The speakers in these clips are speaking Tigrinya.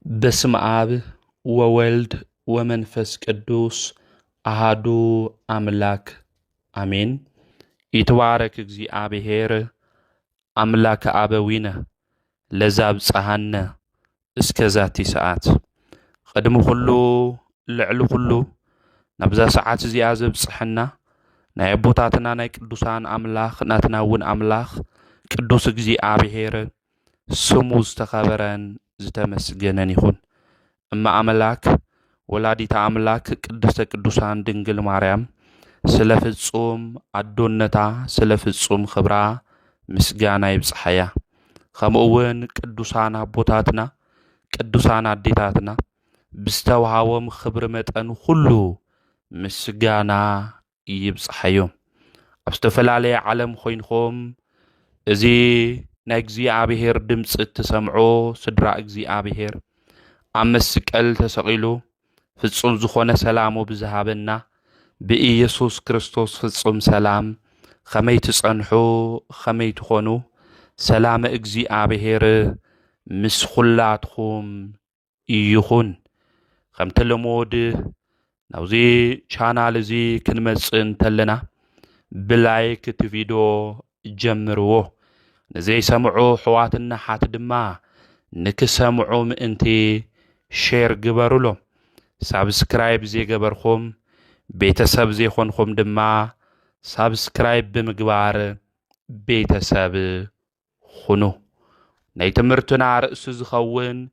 بسم آب وولد ومنفس قدوس أحدو أملاك آمين. يتبارك እግዚአብሔር أملاك أبوينا لزاب صحنا اسكزاتي ساعات قدم كله لعلو كله نبذا ساعات زيازب صحنا ناي بوتاتنا ناي قدوسان أملاك ناتناون أملاك قدوس እግዚአብሔር سمو استخبرن زتمسجنن يخون أما أملاك ولادي أملاك قدست قدوسان دنجل مريم سلف الصوم أدونتا سلف الصوم خبرا مسجانا يبصحيا خمؤون قدوسان أبوتاتنا قدوسان أديتاتنا بستوهاوم خبر متأن خلو مسجانا يبصحيو أبستفل علي علم خوينخوم إزي نجزي أبيهر دمس تسمعو سدرا أجزي أبيهر أمسك تسقيلو في الصوم زخونة سلامو بزهابنا بإيسوس كريستوس في الصوم سلام خمي تصنحو خمي تخونو سلام أجزي أبيهر مسخلاتكم يخون خم تلمود نوزي شانال زي كنمسن تلنا بلايك تفيدو جمروه نزي سمعو حواتنا حات دما نكسمعو مئنتي شير قبرولو سابسكرايب زي قبرخم بيتساب زي خونخم دما سابسكرايب بمقبار بيتساب خونو نيتمرتنا رأس زخون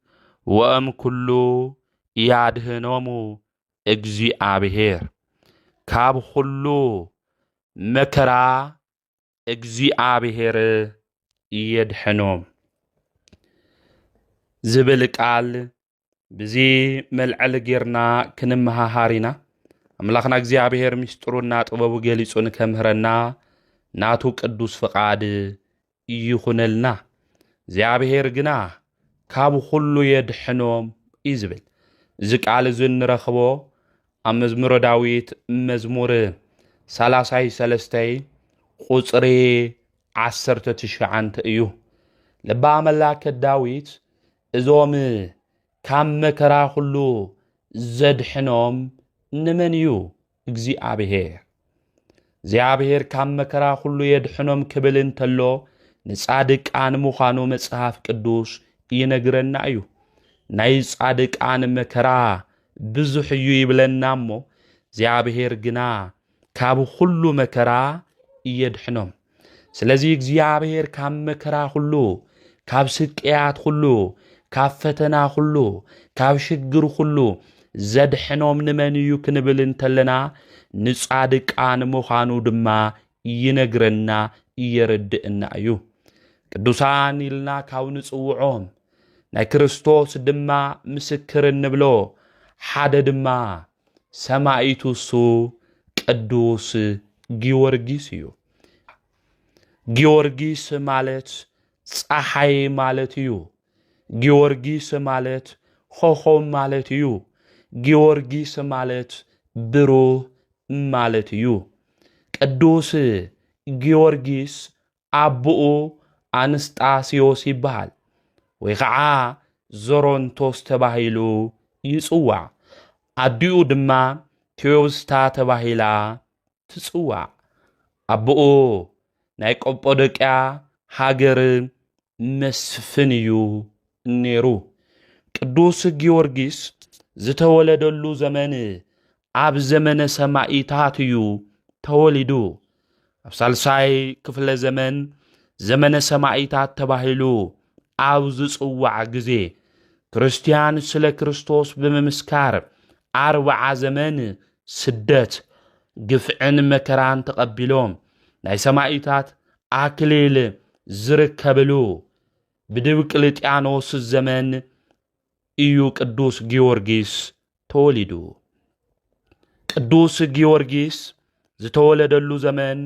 وأم كلو يادهنومو اجزي آبهير كاب خلو مكرا اجزي آبهير يدحنوم زبلك قال بزي ملعل غيرنا كنمها هارينا أملاخنا እግዚአብሔር ሚስጥሩና ጥበቡ ገሊጹን ከምህረና ናቱ ቅዱስ ፈቃድ ይኹነልና እግዚአብሔር ግና ካብ ሁሉ የድሕኖም ይዝብል እዚ ቃል ዝንረኽቦ ኣብ መዝሙረ ዳዊት መዝሙር 33 ቁጽሪ 19 እዩ ልባ መላክ ዳዊት እዞም ካብ መከራ ሁሉ ዘድሕኖም ንመን እዩ እግዚአብሔር ካብ መከራ ሁሉ የድሕኖም ክብል እንተሎ ንጻድቃን ምዃኑ መጽሐፍ ቅዱስ ይነግረና እዩ ናይ ጻድቃን መከራ ብዙሕ እዩ ይብለና እሞ እግዚአብሔር ግና ካብ ሁሉ መከራ የድሕኖም ስለዚህ እግዚአብሔር ካብ መከራ ሁሉ ካብ ስቅያት ሁሉ ካብ ፈተና ሁሉ ካብ ሽግር ሁሉ ዘድሕኖም ንመን እዩ ክንብል እንተለና ንጻድቃን ምዃኑ ድማ ይነግረና ይረድእና እዩ ቅዱሳን ኢልና ካብ ንጽውዖም ናይ ክርስቶስ ድማ ምስክር እንብሎ ሓደ ድማ ሰማዕቱ እሱ ቅዱስ ጊዮርጊስ እዩ ጊዮርጊስ ማለት ፀሐይ ማለት እዩ ጊዮርጊስ ማለት ኮኾብ ማለት እዩ ጊዮርጊስ ማለት ብሩህ ማለት እዩ ቅዱስ ጊዮርጊስ አብኡ አንስጣስዮስ ይበሃል ወይ ከዓ ዞሮንቶስ ተባሂሉ ይጽዋዕ አዲኡ ድማ ቴዎስታ ተባሂላ ትጽዋዕ አብኡ ናይ ቆጶዶቅያ ሃገር መስፍን እዩ ነይሩ ቅዱስ ጊዮርጊስ ዝተወለደሉ ዘመን ኣብ ዘመነ ሰማዕታት እዩ ተወሊዱ ኣብ ሳልሳይ ክፍለ ዘመን ዘመነ ሰማዕታት ተባሂሉ ኣብ ዝጽዋዕ ግዜ ክርስቲያን ስለ ክርስቶስ ብምምስካር 40 ዘመን ስደት ግፍዕን መከራን ተቐቢሎም ናይ ሰማዕታት አክሊል ዝርከብሉ ብድብቅልጥያኖስ ዘመን እዩ ቅዱስ ጊዮርጊስ ተወሊዱ ቅዱስ ጊዮርጊስ ዝተወለደሉ ዘመን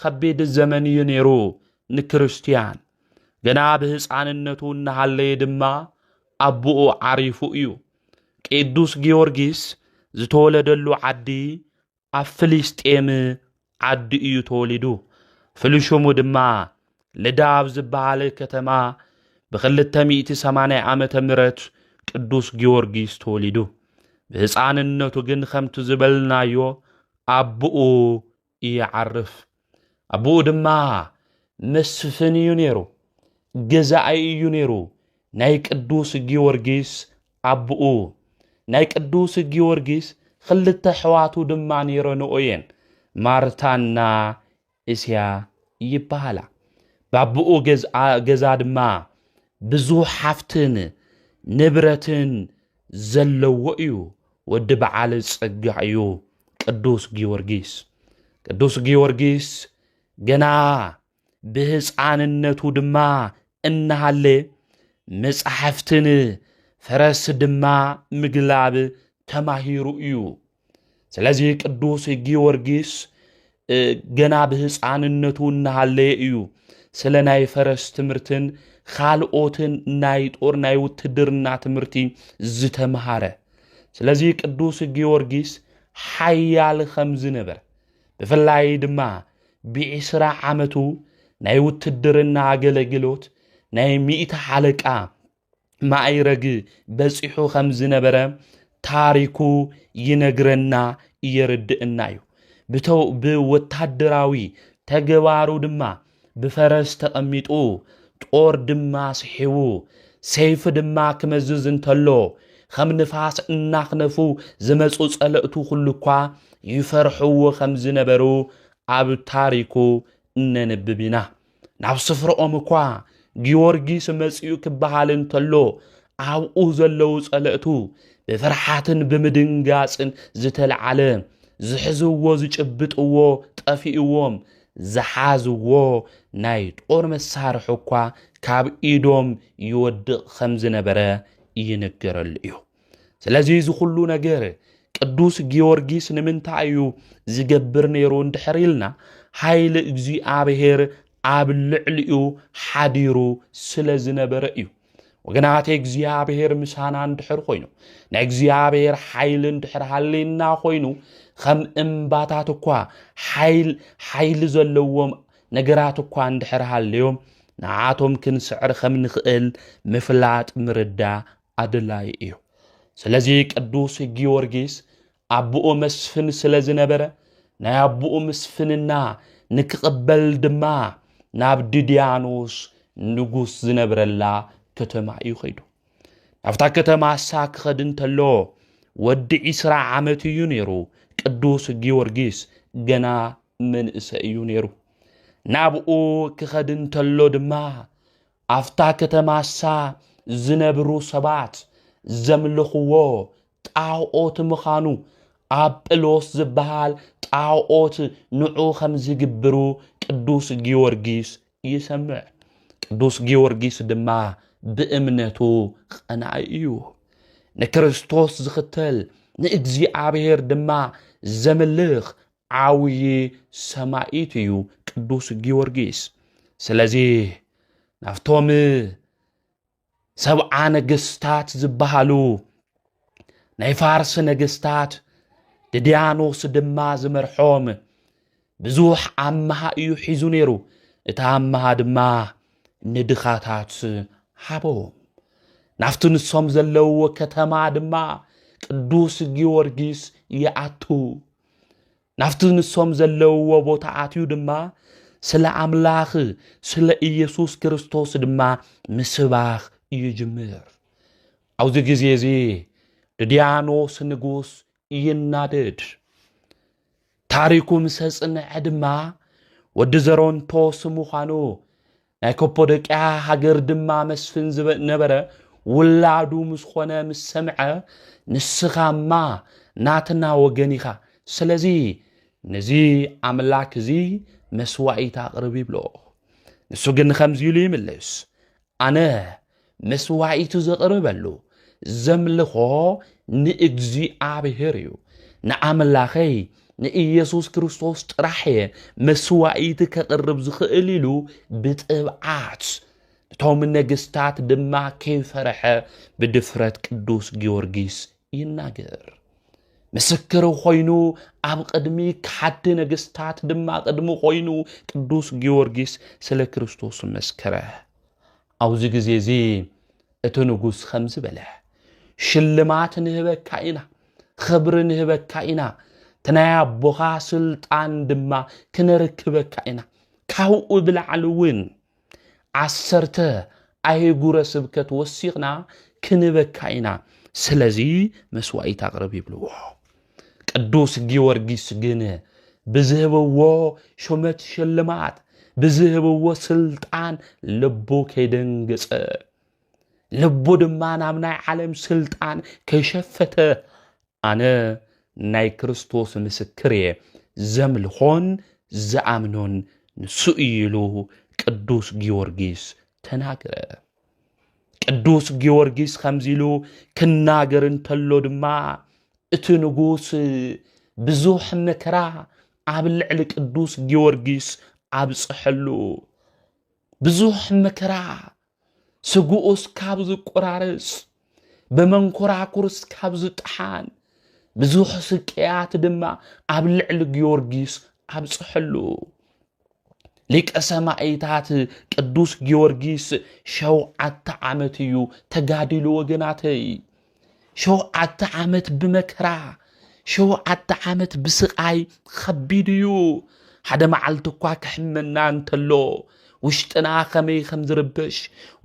ከቢድ ዘመን እዩ ነይሩ ንክርስቲያን ገና ብህፃንነቱ እናሃለየ ድማ አብኡ ዓሪፉ እዩ ቅዱስ ጊዮርጊስ ዝተወለደሉ ዓዲ ኣብ ፍልስጤም ዓዲ እዩ ተወሊዱ ፍልሹሙ ድማ ልዳብ ዝበሃለ ከተማ ب280 ዓመተ ምህረት ቅዱስ ጊዮርጊስ ተወሊዱ ብህፃንነቱ ግን ከምቲ ዝበልናዮ አብኡ ይዓርፍ አብኡ ድማ መስፍን እዩ ነይሩ ገዛኢ እዩ ነይሩ ናይ ቅዱስ ጊዮርጊስ አብኡ ናይ ቅዱስ ጊዮርጊስ ክልተ ሕዋቱ ድማ ነይረንኦ እየን ማርታና እስያ ይበሃላ ባብኡ ገዛ ድማ ብዙሕ ሓፍትን ንብረትን ዘለዎ እዩ ወዲ በዓል ፀጋዕ እዩ ቅዱስ ጊዮርጊስ ገና ብህፃንነቱ ድማ እናሃለ መጽሐፍትን ፈረስ ድማ ምግላብ ተማሂሩ እዩ ስለዚ ቅዱስ ጊዮርጊስ ገና ብህፃንነቱ እናሃለ እዩ ስለ ናይ ፈረስ ትምህርትን ካልኦትን ናይ ጦር ናይ ውትድርና ትምህርቲ ዝተምሃረ ስለዚ ቅዱስ ጊዮርጊስ ሓያል ከምዝነበረ ብፍላይ ድማ ብ20 ዓመቱ ናይ ውትድርና አገልግሎት ናይ 100 ሓለቃ ማዕረግ በፂሑ ከምዝነበረ ታሪኩ ይነግረና ይርድእና እዩ ብወታደራዊ ተግባሩ ድማ ብፈረስ ተቀሚጡ ጦር ድማ ስሒቡ ሰይፍ ድማ ክመዝዝ እንተሎ ከም ንፋስ እናኽነፉ ዝመፁ ጸለእቱ ኩሉኳ ይፈርሕዎ ከም ዝነበሩ ኣብ ታሪኩ እነንብብና ናብ ስፍርኦም እኳ ጊዮርጊስ መፅኡ ክበሃል እንተሎ ኣብኡ ዘለው ጸለእቱ ብፍርሓትን ብምድንጋፅን ዝተልዓለ ዝሕዝዎ ዝጭብጥዎ ጠፊእዎም ዝሓዝዎ ናይ ጦር መሳርሒ እኳ ካብ ኢዶም ይወድቕ ከም ዝነበረ ይነገረሉ እዩ ስለዚ እዚ ኩሉ ነገር ቅዱስ ጊዮርጊስ ንምንታይ እዩ ዝገብር ነይሩ እንድሕር ኢልና ኃይል እግዚአብሔር ኣብ ልዕሊኡ ሓዲሩ ስለ ዝነበረ እዩ ወገናት እግዚአብሔር ምሳና እንድሕር ኮይኑ ናይ እግዚአብሔር ኃይል እንድሕር ሃሌና ኮይኑ ከም እምባታት እኳ ኃይል ዘለዎም ነገራት እኳ እንድሕር ሃልዮም ንዓቶም ክንስዕር ከም ንኽእል ምፍላጥ ምርዳ ኣድላይ እዩ ስለዚ ቅዱስ ጊዮርጊስ አብኡ መስፍን ስለ ዝነበረ ናይ አብኡ መስፍንና ንክቅበል ድማ ናብ ድድያኖስ ንጉስ ዝነበረላ ከተማ እዩ ኸይዱ ናብታ ከተማ ክኸድ እንተሎ ወዲ 20 ዓመት እዩ ነይሩ ቅዱስ ጊዮርጊስ ገና መንእሰይ እዩ ነይሩ ናብኡ ክኸድ እንተሎ ድማ አፍታ ከተማ ዝነብሩ ሰባት ዘምልኽዎ ጣዖት ምኻኑ አጵሎስ ዝበሃል ጣዖት ንዑ ከም ዝግብሩ ቅዱስ ጊዮርጊስ ይሰምዕ ቅዱስ ጊዮርጊስ ድማ ብእምነቱ ቀናኢ እዩ ንክርስቶስ ዝኽተል ንእግዚአብሔር ድማ ዘምልኽ ዓውይ ሰማዒት እዩ ቅዱስ ጊዮርጊስ ስለዚ ናፍቶም ሰብዓ ነገስታት ዝበሃሉ ናይ ፋርስ ነገስታት ድድያኖስ ድማ ዝመርሖም ብዙሕ ኣምሃ እዩ ሒዙ ነይሩ እታ ኣምሃ ድማ ንድኻታት ሃቦም ናፍቲ ንሶም ዘለዎ ከተማ ድማ ቅዱስ ጊዮርጊስ ይኣቱ ናፍቲ ንሶም ዘለዎ ቦታ ኣትዩ ድማ ስለ ኣምላኽ ስለ ኢየሱስ ክርስቶስ ድማ ምስባኽ ይጅምር ኣብዚ ግዜ እዚ ድድያኖስ ንጉስ ይናደድ ታሪኩ ምሰጽንዕ ድማ ወዲ ዘሮንቶስ ምዃኑ ናይ ኮፖዶቅያ ሃገር ድማ መስፍን ነበረ ውላዱ ምስ ኾነ ምስ ሰምዐ ንስኻማ ናትና ወገን ኢኻ ስለዚ ነዚ ኣምላክ እዚ መስዋዕት ኣቕርብ ይብሎ ንሱ ግን ከምዚ ኢሉ ይምልስ ኣነ መስዋዕት ዘቕርበሉ ዘምልኾ ንእግዚአብሔር እዩ ንኣምላኸይ ንኢየሱስ ክርስቶስ ጥራሕ መስዋዕት ከቕርብ ዝኽእል ኢሉ ብጥብዓት እቶም ነገስታት ድማ ከይፈርሐ ብድፍረት ቅዱስ ጊዮርጊስ ይናገር ምስክር ኮይኑ ኣብ ቅድሚ ካሕቲ ነገስታት ድማ ቅድሚ ኮይኑ ቅዱስ ጊዮርጊስ ስለ ክርስቶስ መስከረ ኣብዚ ግዜ እዚ እቲ ንጉስ ከም ዝበለ ሽልማት ንህበካ ኢና خبر ንህበካ ኢና ተናያ ቦኻ ስልጣን ድማ ክነርክበካ ኢና ካውኡ ብላዕልን 10 ኣይጉረ ስብከት ወሲኽና ክንበካ ኢና ስለዚ መስዋዕት አቅርብ ይብልዎ ቅዱስ ጊዮርጊስ ግን ብዝህብዎ ሹመት ሽልማት ብዝህብዎ ስልጣን ልቡ ከይደንገጸ ልቡ ድማ ናብ ናይ ዓለም ስልጣን ከይሸፈተ አነ ናይ ክርስቶስ ምስክር ዘምልኾን ዘአምኖን ንሱ ኢሉ ቅዱስ ጊዮርጊስ ተናገረ ቅዱስ ጊዮርጊስ ከምዚሉ ክናገር እንተሎ ድማ እቲ ንጉስ ብዙሕ መከራ ኣብ ልዕሊ ቅዱስ ጊዮርጊስ ኣብጽሕሉ ብዙሕ መከራ ስጉኡስ ካብ ዝቆራርጽ በመንኮራኩርስ ካብ ዝጥሓን ብዙሕ ስቅያት ድማ ኣብ ልዕሊ ጊዮርጊስ ኣብጽሕሉ ሊቀ ሰማዕታት ቅዱስ ጊዮርጊስ 7 ዓመት እዩ ተጋዲሉ ወገናተይ 7 ዓመት ብመከራ 7 ዓመት ብስቃይ ከቢድ እዩ ሓደ መዓልቲ እኳ ክሕመና እንተሎ ውሽጥና ከመይ ከም ዝርበሽ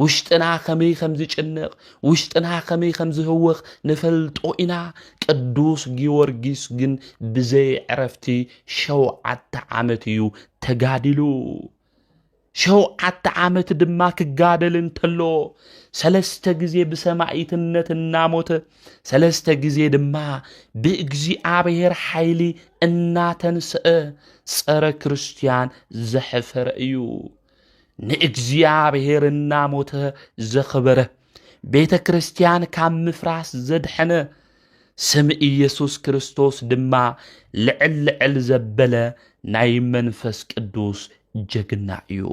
ውሽጥና ከመይ ከም ዝጭንቕ ውሽጥና ከመይ ከም ዝህወኽ ንፈልጦ ኢና ቅዱስ ጊዮርጊስ ግን ብዘይ ዕረፍቲ 7 ዓመት እዩ ተጋዲሉ 7 ዓመት ድማ ክጋደል እንተሎ 3 ጊዜ ብሰማዕትነት እናሞተ 3 ጊዜ ድማ ብእግዚአብሔር ኃይሊ እናተንስአ ጸረ ክርስቲያን ዘሕፈረ እዩ ንእግዚአብሔር እናሞተ ዘኽበረ ቤተ ክርስቲያን ካብ ምፍራስ ዘድሐነ ስም ኢየሱስ ክርስቶስ ድማ ልዕል ዘበለ ናይ መንፈስ ቅዱስ ጀግና እዩ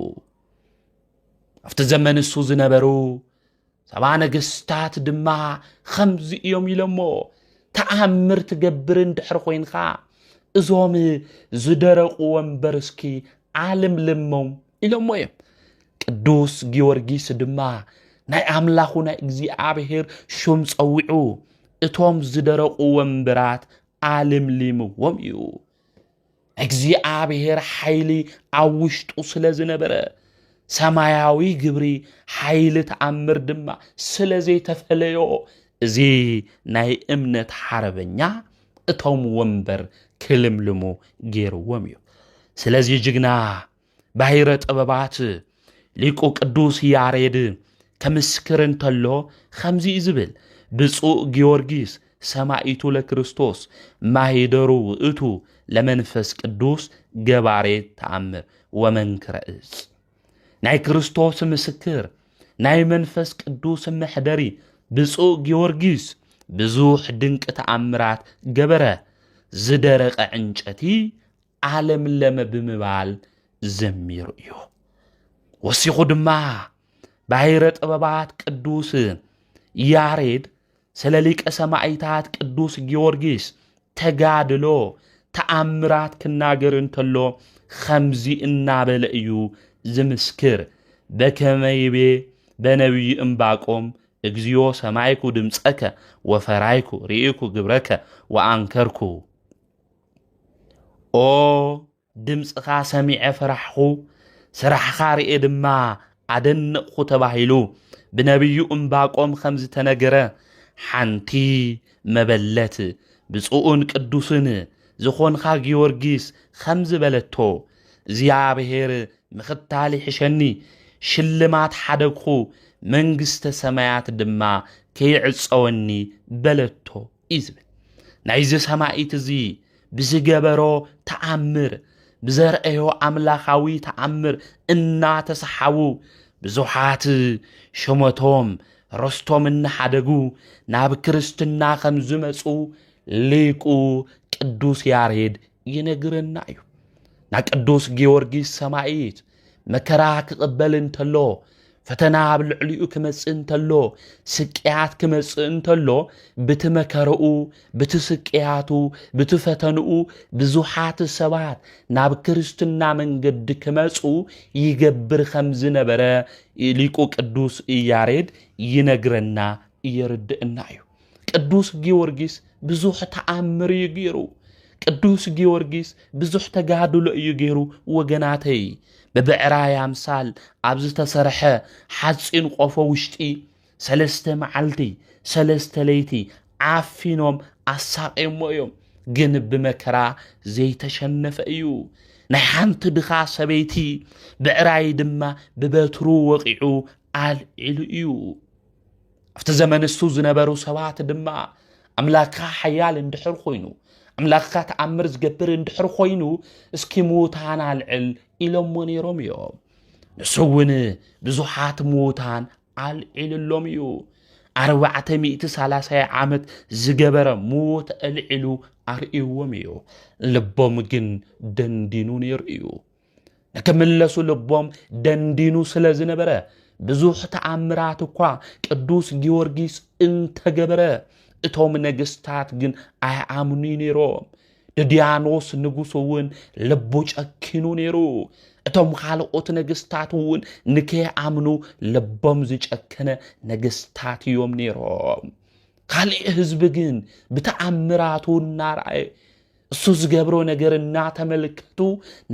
ኣብቲ ዘመን እሱ ዝነበሩ ሰባ ነገስታት ድማ ከምዚ እዮም ኢሎሞ ተኣምር ትገብር እንድሕር ኮይንካ እዞም ዝደረቁ ወንበርስኪ ዓለም ልሞም ኢሎሞ እዮም ቅዱስ ጊዮርጊስ ድማ ናይ አምላኹ ናይ እግዚአብሔር ሹም ጸዊዑ እቶም ዝደረቁ ወንበራት ዓለም ሊምዎም እዩ እግዚአብሔር ኃይሊ አውሽጡ ስለዝነበረ ሰማያዊ ግብሪ ኃይሊ ተአምር ድማ ስለዘይ ተፈለዮ እዚ ናይ እምነት ሓረበኛ እቶም ወንበር ክልምልሙ ገይርዎም እዩ ስለዚ ጅግና ባሕረ ጥበባት ሊቁ ቅዱስ ያሬድ ከምስክር እንተሎ ከምዚ ዝብል ብፁዕ ጊዮርጊስ ሰማዕቱ ለክርስቶስ ማሂደሩ ውእቱ ለመንፈስ ቅዱስ ገባሬ ተአምር ወመንክረ እጽ ናይ ክርስቶስ ምስክር ናይ መንፈስ ቅዱስ መሕደሪ ብፁዕ ጊዮርጊስ ብዙሕ ድንቅ ተአምራት ገበረ ዝደረቀ ዕንጨቲ ዓለም ለመ ብምባል ዘሚሩ እዩ ወሲኹ ድማ ባሕረ ጥበባት ቅዱስ ያሬድ ስለ ሊቀ ሰማዕታት ቅዱስ ጊዮርጊስ ተጋድሎ ተአምራት ክናገር እንተሎ ከምዚ እናበለ እዩ ዝምስክር በከመይቤ በነቢይ ዕንባቆም እግዚኦ ሰማይኩ ድምፀከ ወፈራይኩ ርኢኩ ግብረከ ወአንከርኩ ኦ ድምፅኻ ሰሚዐ ፈራሕኹ ስራሕኻ ርኤ ድማ አደንቕኹ ተባሂሉ ብነቢዩ ዕንባቆም ከምዚ ተነገረ ሓንቲ መበለት ብፁዕን ቅዱስን ዝኾንኻ ጊዮርጊስ ከምዚ በለቶ እግዚአብሔር ምኽታሊ ሕሸኒ ሽልማት ሓደግኹ መንግስተ ሰማያት ድማ ከይዕፀወኒ በለቶ ይዝብል ናይዚ ሰማዕት እዚ ብዝገበሮ ተአምር ብዘርአዮ አምላኻዊ ተአምር እናተሰሓቡ ብዙሓት ሸመቶም ረስቶም እናሓደጉ ናብ ክርስትና ከም ዝመፁ ሊቁ ቅዱስ ያሬድ ይነግረና እዩ ና ቅዱስ ጊዮርጊስ ሰማዕት መከራ ክቅበል እንተሎ ፈተና ብልዕሊኡ ክመጽእ እንተሎ ስቅያት ክመጽእ እንተሎ ብትመከረኡ ብትስቅያቱ ብትፈተንኡ ብዙሓት ሰባት ናብ ክርስትና መንገዲ ክመጹ ይገብር ከም ዝነበረ ሊቁ ቅዱስ ያሬድ ይነግረና ይርድእና እዩ ቅዱስ ጊዮርጊስ ብዙሕ ተኣምር እዩ ገይሩ ቅዱስ ጊዮርጊስ ብዙሕ ተጋድሎ እዩ ገይሩ ወገናተይ በብዕራይ አምሳል ኣብ ዝተሰርሐ ሓፂን ቆፎ ውሽጢ 3 መዓልቲ 3 ለይቲ ዓፊኖም ኣሳቂሞ እዮም ግን ብመከራ ዘይተሸነፈ እዩ ናይ ሓንቲ ድኻ ሰበይቲ ብዕራይ ድማ ብበትሩ ወቂዑ ኣልዒሉ እዩ ኣብቲ ዘመን እሱ ዝነበሩ ሰባት ድማ ኣምላክካ ሓያል እንድሕር ኮይኑ ኣምላክካ ተኣምር ዝገብር እንድሕር ኮይኑ እስኪ ሙታን ኣልዕል ኢሎሞ ነይሮም እዮም ንሱ እውን ብዙሓት ሙታን ኣልዒልሎም እዩ 430 ዓመት ዝገበረ ሞት ኣልዒሉ ኣርእይዎም እዩ ልቦም ግን ደንዲኑ ነይሩ እዩ ንከመለሱ ልቦም ደንዲኑ ስለ ዝነበረ ብዙሕ ተኣምራት እኳ ቅዱስ ጊዮርጊስ እንተገበረ እቶም ነገስታት ግን ኣይኣምኑ ነይሮም ድድያኖስ ንጉስ እውን ልቡ ጨኪኑ ነይሩ እቶም ካልኦት ነገስታት እውን ንከይኣምኑ ልቦም ዝጨከነ ነገስታት እዮም ነይሮም ካልእ ህዝቢ ግን ብተኣምራቱ እናርኣየ እሱ ዝገብሮ ነገር እናተመልከቱ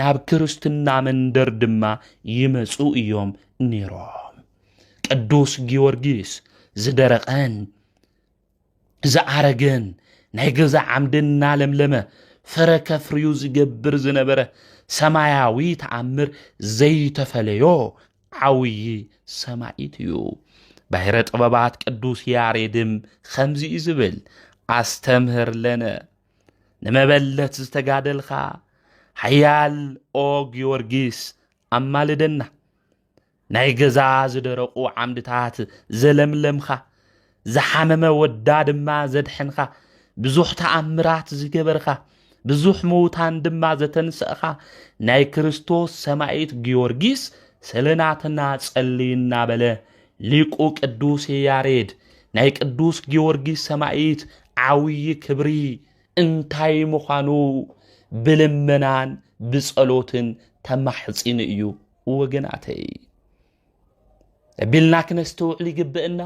ናብ ክርስትና መንደር ድማ ይመፁ እዮም ነይሮም ቅዱስ ጊዮርጊስ ዝደረቀን ዝኣረገን ናይ ገዛ ዓምድና ለምለመ ፈረከፍርዩ ዝገብር ዝነበረ ሰማያዊ ተኣምር ዘይተፈለዮ ዓውይ ሰማዒት እዩ ባሕረ ጥበባት ቅዱስ ያሬድም ከምዚ ዝብል ኣስተምህር ለነ ንመበለት ዝተጋደልኻ ሓያል ኦ ጊዮርጊስ ኣማልደና ናይ ገዛ ዝደረቁ ዓምድታት ዘለምለምኻ ዝሓመመ ወዳ ድማ ዘድሕንኻ ብዙሕ ተኣምራት ዝገበርኻ ብዙሕ ሙታን ድማ ዘተንስእኻ ናይ ክርስቶስ ሰማዒት ጊዮርጊስ ስለናትና ጸልይና በለ ሊቁ ቅዱስ ያሬድ ናይ ቅዱስ ጊዮርጊስ ሰማዒት ዓውይ ክብሪ እንታይ ምዃኑ ብልመናን ብጸሎትን ተማሕፂን እዩ ወገናተይ ቢልና ክነስተውዕል ይግብእና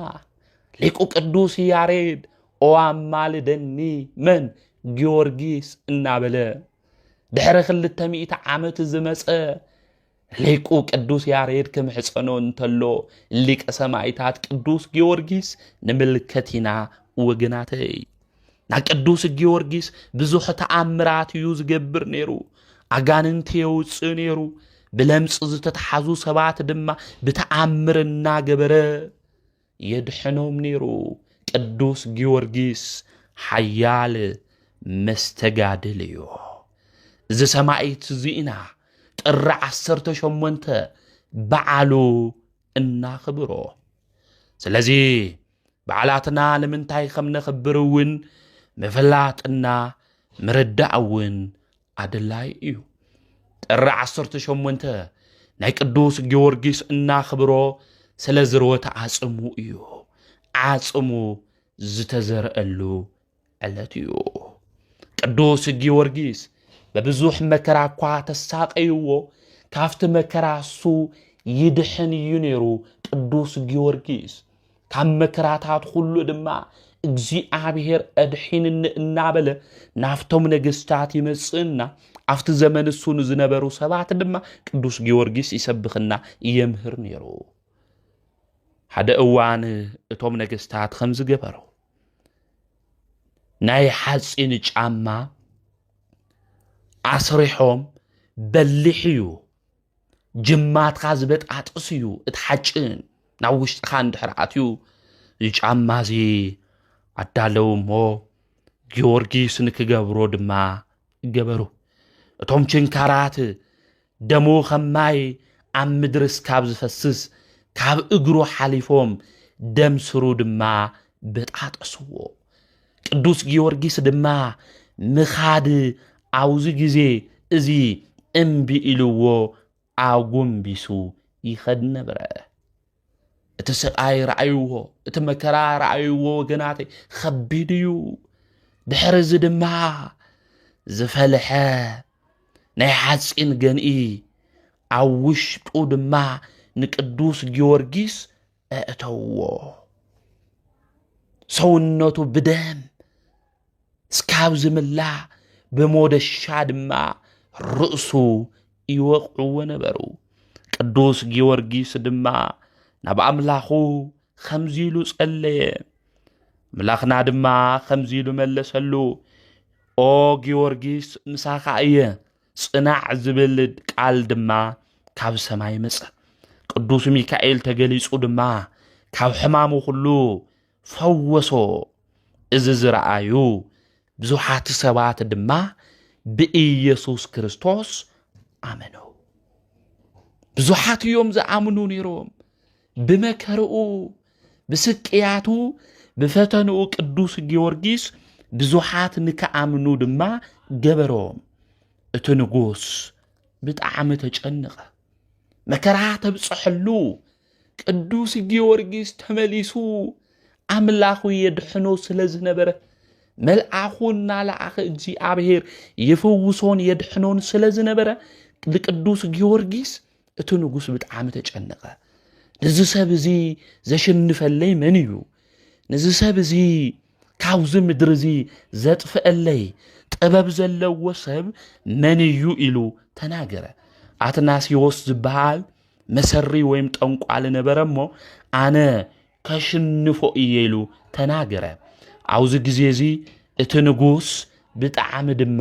ሊቁ ቅዱስ ያሬድ ኦ ኣማልደኒ መን ጊዮርጊስ እናበለ ድሕሪ 200 ዓመት ዝመፀ ሊቁ ቅዱስ ያሬድ ክምሕፀኖ እንተሎ ሊቀ ሰማዕታት ቅዱስ ጊዮርጊስ ንምልከቲና ወገናተይ ና ቅዱስ ጊዮርጊስ ብዙሕ ተኣምራት እዩ ዝገብር ነይሩ ኣጋንንት የውፅእ ነይሩ ብለምፅ ዝተተሓዙ ሰባት ድማ ብተኣምር እናገበረ የድሕኖም ነይሩ ቅዱስ ጊዮርጊስ ሓያል መስተጋድል እዩ እዚ ሰማዒት እዚኢና ጥሪ 18 በዓሉ እናኽብሮ ስለዚ በዓላትና ንምንታይ ከም ነኽብር እውን ምፍላጥና ምርዳእ እውን ኣድላይ እዩ ጥሪ 18 ናይ ቅዱስ ጊዮርጊስ እናኽብሮ ስለ ዝርወተ ዓጽሙ እዩ ዓጽሙ ዝተዘርአሉ ዕለት እዩ ቅዱስ ጊዮርጊስ በብዙሕ መከራ እኳ ተሳቀይዎ ካፍቲ መከራ እሱ ይድሕን እዩ ነይሩ ቅዱስ ጊዮርጊስ ካብ መከራታት ሁሉ ድማ እግዚአብሔር ኣድሒንኒ እናበለ ናፍቶም ነገስታት ይመጽእና ኣብቲ ዘመን እሱ ዝነበሩ ሰባት ድማ ቅዱስ ጊዮርጊስ ይሰብኽና የምህር ነይሩ ሓደ እዋን እቶም ነገስታት ከም ዝገበሩ ናይ ሓፂን ጫማ ኣስሪሖም በሊሕ እዩ ጅማትካ ዝበጣጥስ እዩ እትሓጭን ናብ ውሽጥኻ እንድሕር ኣትዩ ጫማ እዚ ኣዳለው እሞ ጊዮርጊስ ንክገብሮ ድማ ገበሩ እቶም ችንካራት ደሙ ከማይ ኣብ ምድሪ ካብ ዝፈስስ ካብ እግሩ ሓሊፎም ደም ስሩ ድማ በጣጥስዎ ቅዱስ ጊዮርጊስ ድማ ምኻድ ኣውዚ ግዜ እዚ እምቢ ኢልዎ ኣጉንቢሱ ይኸድ ነበረ እቲ ስቃይ ረኣይዎ እቲ መከራ ረኣይዎ ወገናተይ ከቢድ እዩ ድሕሪ እዚ ድማ ዝፈልሐ ናይ ሓፂን ገንኢ ኣብ ውሽጡ ድማ ንቅዱስ ጊዮርጊስ ኣእተውዎ ሰውነቱ ብደም እስካብ ዝምላእ ብሞደሻ ድማ ርእሱ ይወቅዕዎ ነበሩ ቅዱስ ጊዮርጊስ ድማ ናብ አምላኹ ከምዚሉ ጸለየ አምላኽና ድማ ከምዚሉ መለሰሉ ኦ ጊዮርጊስ ምሳኻ እየ ጽናዕ ዝብል ቃል ድማ ካብ ሰማይ መጸ ቅዱስ ሚካኤል ተገሊጹ ድማ ካብ ሕማሙ ሁሉ ፈወሶ እዚ ዝረአዩ ብዙሓት ሰባት ድማ ብኢየሱስ ክርስቶስ አመኑ ብዙሓት እዮም ዝአምኑ ነይሮም ብመከርኡ ብስቅያቱ ብፈተንኡ ቅዱስ ጊዮርጊስ ብዙሓት ንከአምኑ ድማ ገበሮም እቲ ንጉስ ብጣዕሚ ተጨነቀ መከራ ተብጽሕሉ ቅዱስ ጊዮርጊስ ተመሊሱ አምላኹ የድሕኖ ስለዝነበረ መልአኹና ለአኸ እግዚአብሔር ይፈውሶን የድሕኖን ስለዝነበረ ለቅዱስ ጊዮርጊስ እቲ ንጉስ ብጣዕሚ ተጨነቀ ነዚ ሰብ እዚ ዘሽንፈለይ መን እዩ ነዚ ሰብ እዚ ካብዚ ምድሪ እዚ ዘጥፍአለይ ጥበብ ዘለዎ ሰብ መን እዩ ኢሉ ተናገረ አትናስዮስ ዝበሃል መሰሪ ወይም ጠንቋል ነበረ እሞ አነ ከሽንፎ ኢሉ ተናገረ አውዚ ጊዜ እዚ እቲ ንጉስ ብጣዕሚ ድማ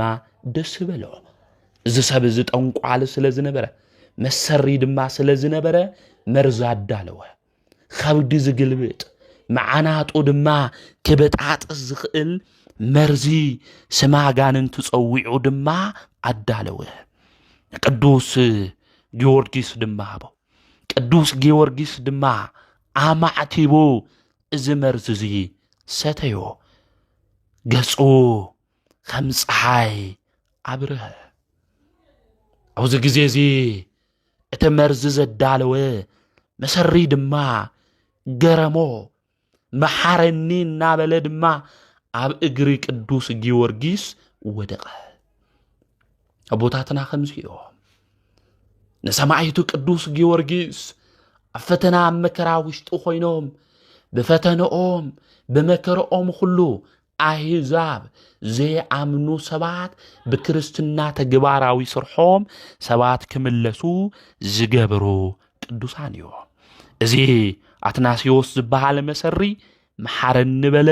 ደስ በሎ እዚ ሰብ እዚ ጠንቋል ስለዝነበረ መሰሪ ድማ ስለዝነበረ መርዛ አዳለወ ከብዲ ዝግልብጥ መዓናጡ ድማ ክበጣጥስ ዝኽእል መርዚ ስማጋንን ትጸዊዑ ድማ አዳለወ ቅዱስ ጊዮርጊስ ድማ አቦ ቅዱስ ጊዮርጊስ ድማ አማዕቲቦ እዚ መርዚ እዚ ሰተዮ ገጹ ከም ፀሓይ አብረኸ አውዚ ጊዜ እዚ እቲ መርዚ ዘዳለወ መሰሪ ድማ ገረሞ መሐረኒ እናበለ ድማ አብ እግሪ ቅዱስ ጊዮርጊስ ወደቀ አቦታትና ከምዚኦም ንሰማዕቱ ቅዱስ ጊዮርጊስ አፈተና መከራ ውሽጡ ኮይኖም በፈተነኦም በመከረኦም ሁሉ አሕዛብ ዘአምኑ ሰባት በክርስትና ተግባራዊ ስርሖም ሰባት ክምለሱ ዝገብሩ ቅዱሳን እዮም እዚ አትናስዮስ ዝበሃል መሰሪ መሐረኒ በለ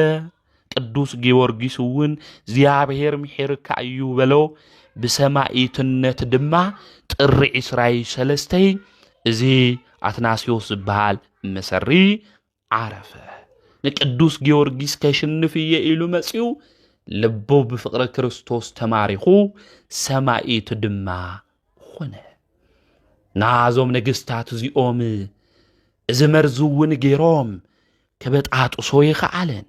ቅዱስ ጊዮርጊስ እውን እግዚአብሔር ምሕርካ እዩ በሎ ብሰማዕትነት ድማ ጥሪ 23 እዚ አትናስዮስ ዝበሃል መሰሪ ዓረፈ ንቅዱስ ጊዮርጊስ ከሽንፍየ ኢሉ መጺኡ ልቡ ብፍቅሪ ክርስቶስ ተማሪኹ ሰማዕት ድማ ኾነ ናዞም ነገስታት እዚኦም እዚ መርዚ እውን ገይሮም ከበጣጥሶ ይኽኣለን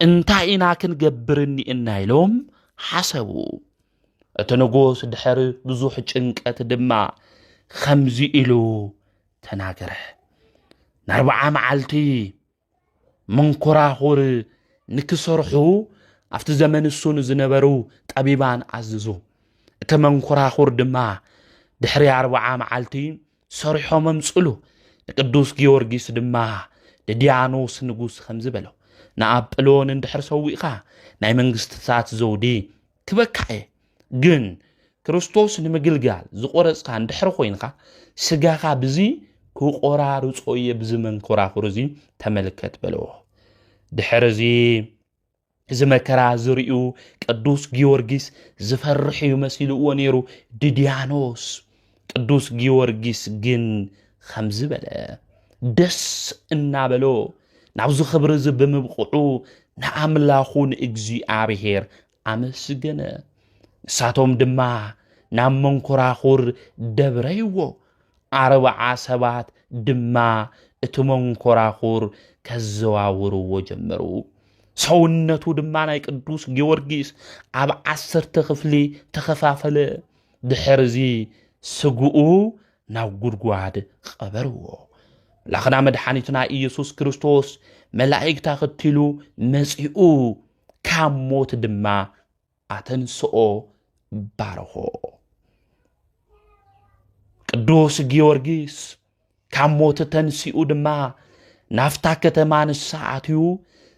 እንታይ ኢና ክንገብርኒ እናኢሎም ሓሰቡ እቲ ንጉስ ድሕሪ ብዙሕ ጭንቀት ድማ ከምዚ ኢሉ ተናገረ ን40 መዓልቲ መንኮራኹር ንክሰርሑ ኣብቲ ዘመን እሱን ዝነበሩ ጠቢባን አዝዙ እቲ መንኮራኹር ድማ ድሕሪ 40 መዓልቲ ሰሪሖም ምጽሉ ንቅዱስ ጊዮርጊስ ድማ ደዲያኖስ ንጉስ ከምዚ በሎ ንአጵሎን እንድሕር ሰዊኻ ናይ መንግስትታት ዘውዲ ክበካየ ግን ክርስቶስ ንምግልጋል ዝቆረጽካ እንድሕር ኮይንካ ስጋኻ ብዚ ክቆራርጾ የብዚ መንኮራኹር እዚ ተመልከት በሎ ድሕር እዚ እዚ መከራ ዝርኡ ቅዱስ ጊዮርጊስ ዝፈርሕ ይመስልዎ ነይሩ ድዲያኖስ ቅዱስ ጊዮርጊስ ግን ከምዚ በለ ደስ እናበሎ ናብዚ ክብሪ እዚ ብምብቅዑ ንአምላኹን እግዚአብሔር አመስገነ ንሳቶም ድማ ናብ መንኮራኹር ደብረይዎ 40 ሰባት ድማ እቲ መንኮራኹር ከዘዋውርዎ ጀመሩ ሰውነቱ ድማ ናይ ቅዱስ ጊዮርጊስ ኣብ 10 ክፍሊ ተኸፋፈለ ድሕር እዚ ስጉኡ ናብ ጉድጓድ ቀበርዎ ላኽና መድኃኒትና ኢየሱስ ክርስቶስ መላእክታ ኽትሉ መጺኡ ካብ ሞት ድማ አተንስኦ ባረኾ ቅዱስ ጊዮርጊስ ካብ ሞት ተንሲኡ ድማ ናፍታ ከተማ ንስዓትዩ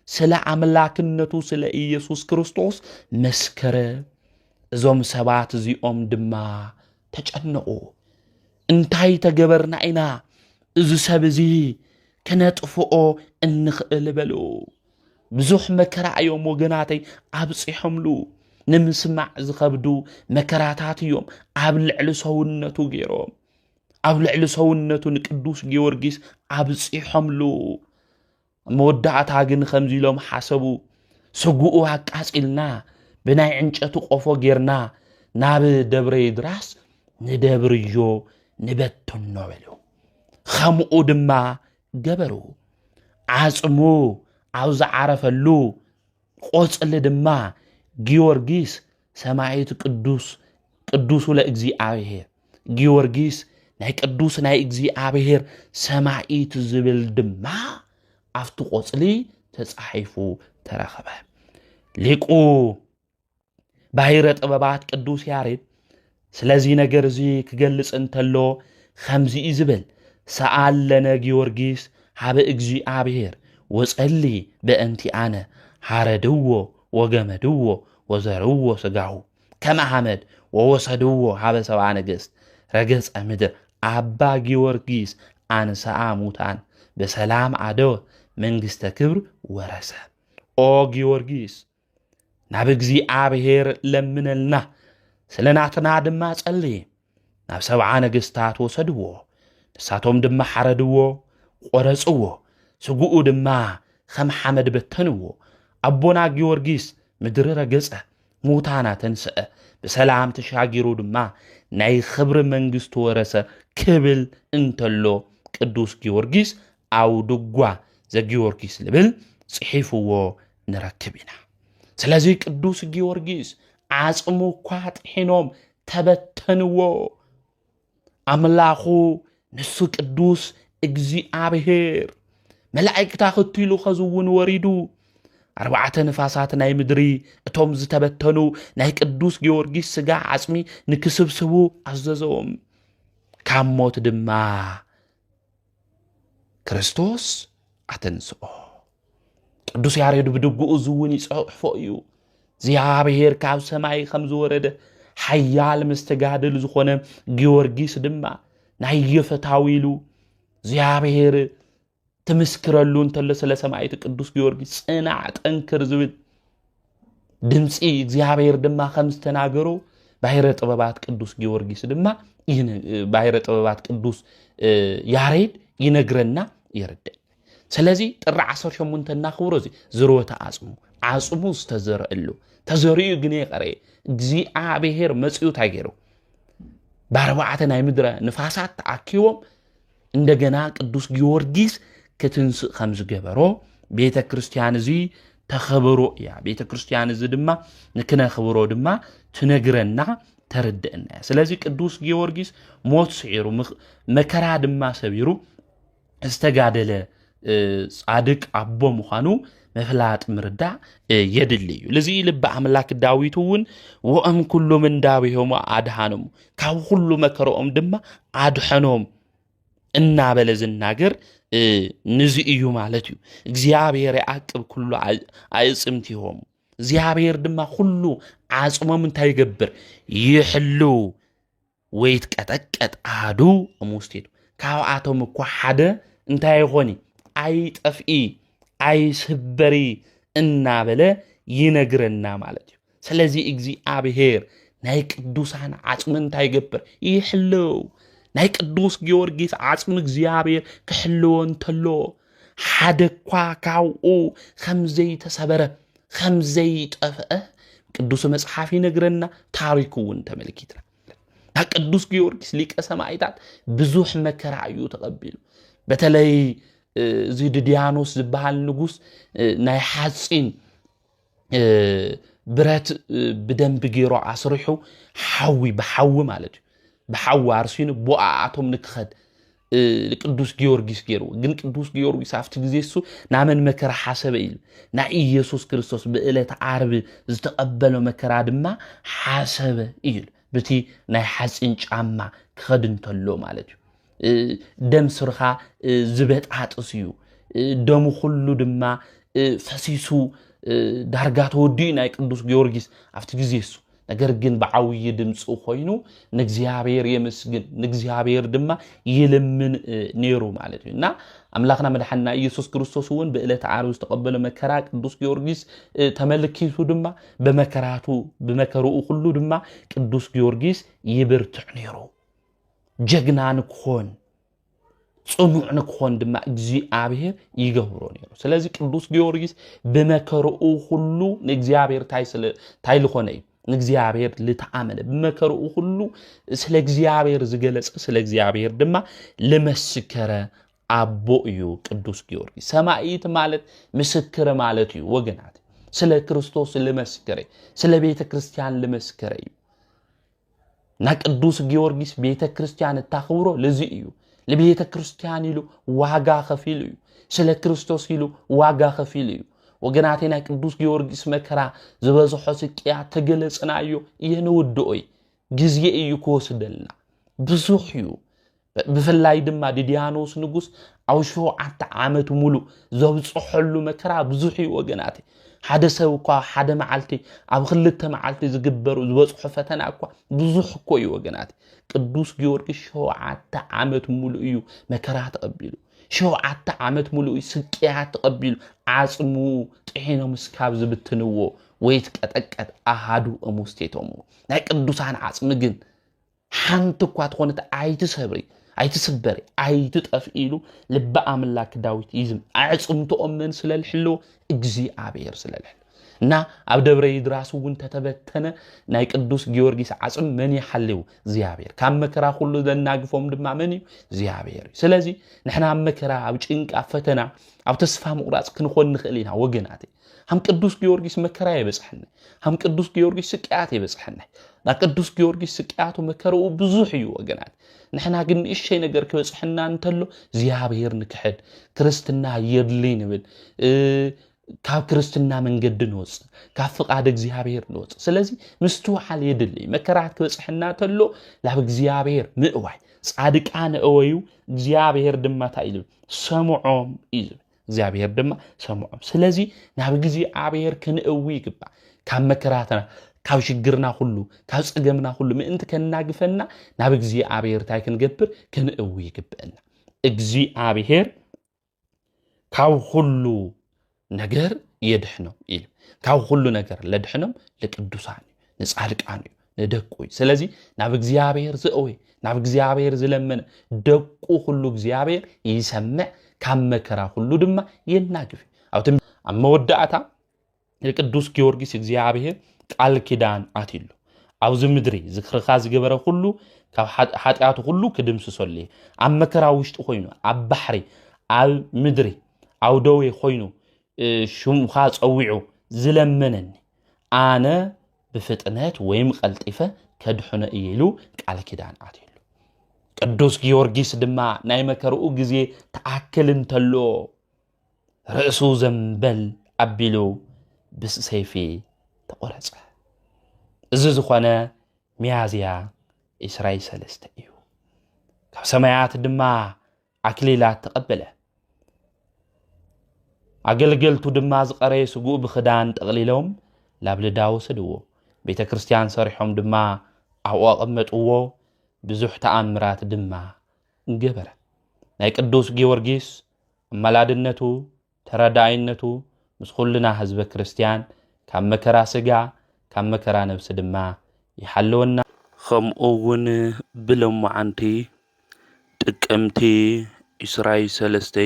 ስለ አምላክነቱ ስለ ኢየሱስ ክርስቶስ መስከረ እዞም ሰባት እዚኦም ድማ ተጨነቁ እንታይ ተገበርና ኢና እዚ ሰብ እዚ ከነጥፍኦ እንኽእል በሉ ብዙሕ መከራ እዮም ወገናተይ ኣብጽሖምሉ ንምስማዕ ዝኸብዱ መከራታት እዮም ኣብ ልዕሊ ሰውነቱ ገይሮም ኣብ ልዕሊ ሰውነቱ ንቅዱስ ጊዮርጊስ ኣብጽሖምሉ መወዳእታ ግን ከምዚ ኢሎም ሓሰቡ ስጉኡ ኣቃጺልና ብናይ ዕንጨቱ ቆፎ ጌርና ናብ ደብረ ይድራስ ንደብርዮ ንበትኖ በሉ ከምኡ ድማ ገበሩ ዓጽሙ ኣብ ዝዓረፈሉ ቆጽሊ ድማ ጊዮርጊስ ሰማዕቱ ቅዱስ ለእግዚአብሔር ጊዮርጊስ ናይ ቅዱስ ናይ እግዚአብሔር ሰማዕቱ ዝብል ድማ ኣብቲ ቆጽሊ ተጻሒፉ ተረኸበ ሊቁ ባሕረ ጥበባት ቅዱስ ያሬድ ስለዚ ነገር እዚ ክገልጽ እንተሎ ከምዚ ዝብል ሰአለነ ጊዮርጊስ ሃበ እግዚአብሔር ወጸሊ በእንቲአነ ሃረድዎ ወገመድዎ ወዘርዎ ስጋሁ ከመ ሐመድ ወወሰድዎ ሃበ ሰብአ ነገሥት ረገጸ ምድር አባ ጊዮርጊስ አንሰአ ሙታን በሰላም አደወ መንግሥተ ክብር ወረሰ ኦ ጊዮርጊስ ናብ እግዚአብሔር ለምነልና ስለናትና ድማ ጸልይ ናብ ሰብዓ ነገሥታት ወሰድዎ ንሳቶም ድማ ሓረድዎ ቆረጽዎ ስጉኡ ድማ ከም ሐመድ በተንዎ አቦና ጊዮርጊስ ምድሪ ረገጸ ሙታና ተንስአ በሰላም ተሻጊሩ ድማ ናይ ክብሪ መንግሥቱ ወረሰ ክብል እንተሎ ቅዱስ ጊዮርጊስ አው ድጓ ዘጊዮርጊስ ልብል ጽሒፍዎ ንረክብ ኢና ስለዚ ቅዱስ ጊዮርጊስ ዓጽሙ እኳ ጥሒኖም ተበተንዎ አምላኹ ንሱ ቅዱስ እግዚአብሔር መላእክታ ክትሉ ኸዝውን ወሪዱ አርባዕተ ንፋሳት ናይ ምድሪ እቶም ዝተበተኑ ናይ ቅዱስ ጊዮርጊስ ስጋ ዓጽሚ ንክስብስቡ አዘዘዎም ካብ ሞት ድማ ክርስቶስ አተንስኦ ቅዱስ ያሬድ ብድጉኡ ዝውን ይጽሕፎ እዩ እግዚአብሔር ካብ ሰማይ ከም ዝወረደ ሓያል መስተጋድል ዝኾነ ጊዮርጊስ ድማ ናይ የፈታዊሉ እግዚአብሔር ትምስክረሉ እንተለ ስለ ሰማዕቱ ቅዱስ ጊዮርጊስ ጽናዕ ጠንክር ዝብል ድምፂ እግዚአብሔር ድማ ከም ዝተናገሮ ባሕረ ጥበባት ቅዱስ ጊዮርጊስ ድማ ባሕረ ጥበባት ቅዱስ ያሬድ ይነግረና ይርዳእ ስለዚ ጥሪ 18 እናኽብሮ እዚ ዝሮተ ዓጽሙ ዝተዘርአሉ ተዘሪኡ ግን የቀረ እግዚአብሔር መጽኡ ታይገሩ በአርባዕተ ናይ ምድረ ንፋሳት ተአኪቦም እንደገና ቅዱስ ጊዮርጊስ ክትንስእ ከም ዝገበሮ ቤተ ክርስቲያን እዚ ተኸብሮ እያ ቤተ ክርስቲያን እዚ ድማ ንክነኽብሮ ድማ ትነግረና ተርድእና ስለዚ ቅዱስ ጊዮርጊስ ሞት ስዒሩ መከራ ድማ ሰቢሩ ዝተጋደለ ጻድቅ አቦ ምዃኑ መፍላጥ ምርዳ የድልዩ ለዚ ልብ አምላክ ዳዊቱን ወአም ኩሉ ምን ዳዊሆም አድሃኖም ካብ ሁሉ መከራኦም ድማ አድሐኖም እና በለዝናገር ንዚ እዩ ማለት እዩ እግዚአብሔር ያዕቅብ ኩሉ አይጽምቲሆም እግዚአብሔር ድማ ሁሉ ዓጽሞም እንታይ ይገብር ይሕሉ ወይት ቀጠቀጥ አዱ ሙስቴዱ ካብአቶም እኮ ሓደ እንታይ ይኾኒ አይጠፍኢ አይስበሪ እና በለ ይነግረና ማለት እዩ ስለዚ እግዚአብሔር ናይ ቅዱሳን ዓጽም እንታይ ይገብር ይሕሉ ናይ ቅዱስ ጊዮርጊስ ዓጽም እግዚአብሔር ክሕልዎ እንተሎ ሓደኳ ካብኡ ከምዘይ ተሰበረ ከምዘይ ጠፍአ ቅዱስ መጽሓፍ ይነግረና ታሪኩ እውን ተመልኪትና ቅዱስ ጊዮርጊስ ሊቀ ሰማዕታት ብዙሕ መከራ እዩ ተቀቢሉ በተለይ እዚ ድዲያኖስ ዝበሃል ንጉስ ናይ ሓጺን ብረት ብደንብ ገይሮ አስሪሑ በሓዊ ማለት እዩ በሓዊ አርሲኑ ቦአቶም ንክኸድ ቅዱስ ጊዮርጊስ ገይሩ ግን ቅዱስ ጊዮርጊስ afti ግዜ እሱ ናመን መከራ ሓሰበ ኢሉ ና ኢየሱስ ክርስቶስ በእለት ዓርብ ዝተቀበለው መከራ ድማ ሓሰበ ኢሉ በቲ ናይ ሓጺን ጫማ ክኸድ እንተሎ ማለት እዩ ደም ስርኻ ዝበጣጥስ እዩ ደሙ ሁሉ ድማ ፈሲሱ ዳርጋ ተወዲኡ ናይ ቅዱስ ጊዮርጊስ ኣብቲ ግዜ እሱ ነገር ግን ብዓውይ ድምፁ ኮይኑ ንእግዚአብሔር የመስግን ንእግዚአብሔር ድማ ይልምን ነይሩ ማለት እዩ እና አምላክና መድሓና ኢየሱስ ክርስቶስ እውን በዕለተ ዓርብ ዝተቀበለ መከራ ቅዱስ ጊዮርጊስ ተመልኪቱ ድማ በመከራኡ ሁሉ ድማ ቅዱስ ጊዮርጊስ ይብርትዕ ነይሩ ጀግና ንክኾን ጽኑዕ ንክኾን ድማ እግዚአብሔር ይገብሮ ነይሩ ስለዚ ቅዱስ ጊዮርጊስ በመከራኡ ሁሉ ንእግዚአብሔር ታይ ልኾነ እዩ ንእግዚአብሔር ልተአመነ በመከራኡ ሁሉ ስለ እግዚአብሔር ዝገለጸ ስለ እግዚአብሔር ድማ ለመስከረ አቦ እዩ ቅዱስ ጊዮርጊስ ሰማዕት ማለት ምስክር ማለት እዩ ወገናት ስለ ክርስቶስ ለመስከረ ስለ ቤተ ክርስቲያን ለመስከረ እዩ ና ቅዱስ ጊዮርጊስ ቤተ ክርስቲያን ታኽብሮ ለዚ እዩ ለቤተ ክርስቲያን ይሉ ዋጋ ከፊል እዩ ስለ ክርስቶስ ይሉ ዋጋ ከፊል እዩ ወገናቴና ቅዱስ ጊዮርጊስ መከራ ዝበዝሖ ስቅያ ተገለጽናዮ የንውድኦይ ጊዜ እዩ ኮስደልና ብዙሕ እዩ ብፍላይ ድማ ዲዲያኖስ ንጉስ አውሾ ዓተ ዓመት ሙሉ ዘብጽሕሉ መከራ ብዙሕ እዩ ወገናቴ ሓደ ሰብ እኳ ሓደ መዓልቲ ኣብ ክልተ መዓልቲ ዝግበሩ ዝበጽሑ ፈተና እኳ ብዙሕ እኮ እዩ ወገናቴ ቅዱስ ጊዮርጊስ 7 ዓመት ሙሉ እዩ መከራ ተቀቢሉ 7 ዓመት ሙሉ ስቅያ ተቀቢሉ ዓጽሙ ጥሒኖ ምስካብ ዝብትንዎ ወይት ቀጠቀጥ አሃዱ እሙስቴቶሙ ናይ ቅዱሳን ዓጽም ግን ሓንቲ እኳ ትኾነት ኣይትስበሪ ኣይትጠፍኢሉ ልበ አምላክ ዳዊት ይዝም ዓጽምቶኦም ምን ስለልሕሎ እግዚአብሔር ስለልሕሎ እና ኣብ ደብረ ይድራስ እውን ተተበተነ ናይ ቅዱስ ጊዮርጊስ ዓጽም መን ይሐልው እግዚአብሔር ካብ መከራ ሁሉ ዘናግፎም ድማ መን እዩ እግዚአብሔር ስለዚ ንሕና መከራ ኣብ ጭንቃ ፈተና ኣብ ተስፋ ምቁራጽ ክንኾን ንኽእል ኢና ወገናት ሃም ቅዱስ ጊዮርጊስ መከራ ይበጽሐና ሃም ቅዱስ ጊዮርጊስ ስቅያት ይበጽሐና ና ቅዱስ ጊዮርጊስ ስቅያቱ መከራኡ ብዙሕ እዩ ወገናት ንሕና ግን እሺ ነገር ክበጽሐና እንተሎ እግዚአብሔር ንክሕድ ክርስትና የድሊ ንብል ካብ ክርስትና መንገድ ንወጽ ካብ ፍቃድ እግዚአብሔር ንወጽ ስለዚ ምስተዋዓል የድሊ መከራት ክበጽሐና ተሎ ላብ እግዚአብሔር ምእዋይ ጻድቃን እወዩ እግዚአብሔር ድማ ታይሉ ሰምዖም እዩ እግዚአብሔር ድማ ሰምዖም ስለዚ ናብ እግዚአብሔር ክንእዊ ይግባ ካብ መከራትና ካብ ሽግርና ሁሉ ካብ ጽገምና ሁሉ ምእንቲ ከናግፈና ናብ እግዚአብሔር ታይ ክንገብር ክንእዊ ይግባና እግዚአብሔር ካብ ሁሉ ነገር የድሕኖም ኢሉ ካብ ሁሉ ነገር ለድሕኖም ለቅዱሳን ንጻድቃን ንደቁ ስለዚ ናብ እግዚአብሔር ዝእወይ ናብ እግዚአብሔር ዝለመነ ደቁ ሁሉ እግዚአብሔር ይሰምዕ ካብ መከራ ሁሉ ድማ የናግፍ ኣብቲ ኣብ መወዳእታ የቅዱስ ጊዮርጊስ እግዚአብሔር ቃል ኪዳን አትሉ ኣብዝ ምድሪ ዝክርኻ ዝገበረ ሁሉ ካብ ኃጢአቱ ሁሉ ክድምስሶል ኣብ መከራ ውሽጥ ኮይኑ ኣብ ባሕሪ ኣብ ምድሪ ኣብ ደዌ ኮይኑ ሹምኻ ጸዊዑ ዝለመነኒ ኣነ ብፍጥነት ወይም ቀልጢፈ ከድሕነ ኢሉ ቃል ኪዳን አትሉ ቅዱስ ጊዮርጊስ ድማ ናይ መከራኡ ግዜ ተኣክል እንተሎ ርእሱ ዘንበል አቢሉ ብሰይፊ ተቆረጸ እዚ ዝኾነ ሚያዝያ 23 እዩ ካብ ሰማያት ድማ አክሊላት ተቀበለ አገልገልቱ ድማ ዝቀረየ ስጉእ ብኽዳን ጠቕሊሎም ላብ ልዳው ወሰድዎ ቤተ ክርስቲያን ሰሪሖም ድማ ኣብኡ ኣቐመጥዎ ብዙሕ ተኣምራት ድማ እንገበረ ናይ ቅዱስ ጊዮርጊስ አመላድነቱ ተረዳይነቱ ምስ ኩልና ህዝበ ክርስቲያን ካብ መከራ ስጋ ካብ መከራ ነፍሲ ድማ ይሓልወና ከምኡውን ብለምዓንቲ ጥቅምቲ 23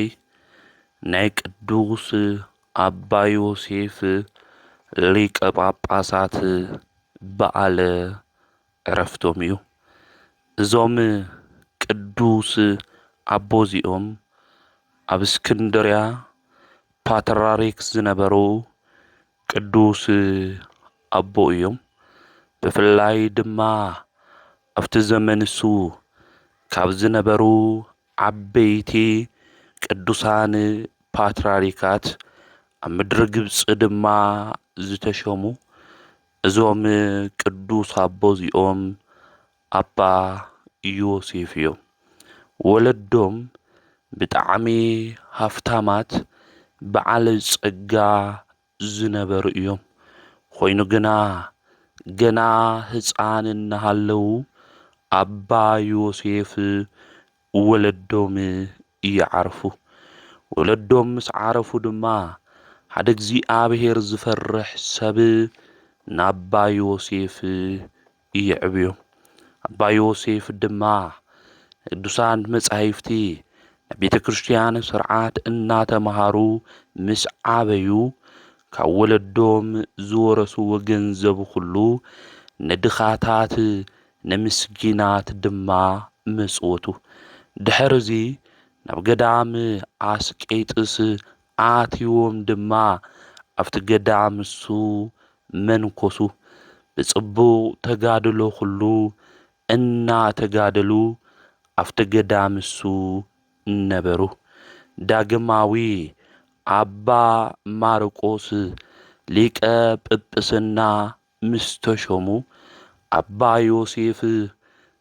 ናይ ቅዱስ አባ ዮሴፍ ሊቀ ጳጳሳት በዓለ ዕረፍቶም እዩ እዞም ቅዱስ አቦዚኦም ኣብ እስክንድርያ ፓትርያርክ ዝነበሩ ቅዱስ አቦ እዮም ብፍላይ ድማ ኣብቲ ዘመንሱ ካብ ዝነበሩ ዓበይቲ ቅዱሳን ፓትርያርካት ኣብ ምድሪ ግብጽ ድማ ዝተሾሙ እዞም ቅዱስ አቦዚኦም አባ ዮሴፍ እዮም ወለዶም ብጣዕሚ ሃፍታማት በዓል ጸጋ ዝነበሩ እዮም ኮይኑ ገና ህፃን እናሃለው አባ ዮሴፍ ወለዶም ይዓርፉ ወለዶም ምስ ዓረፉ ድማ ሓደ እግዚአብሔር ዝፈርሕ ሰብ ናባ ዮሴፍ ይዕብዮም አባ ዮሴፍ ድማ ቅዱሳን መጻሕፍቲ ቤተ ክርስቲያን ስርዓት እናተማሃሩ ምስ ዓበዩ ካብ ወለዶም ዝወረስዎ ገንዘብ ሁሉ ንድኻታት ንምስኪናት ድማ መጽወቱ ድሕርዚ ናብ ገዳም አስቄጥስ አትዮም ድማ ኣብቲ ገዳም እሱ መንኮሱ ብጽቡቕ ተጋድሎ ሁሉ እናተጋደሉ ኣብቲ ገዳም እሱ ነበሩ ዳግማዊ አባ ማርቆስ ሊቀ ጵጵስና ምስ ተሾሙ አባ ዮሴፍ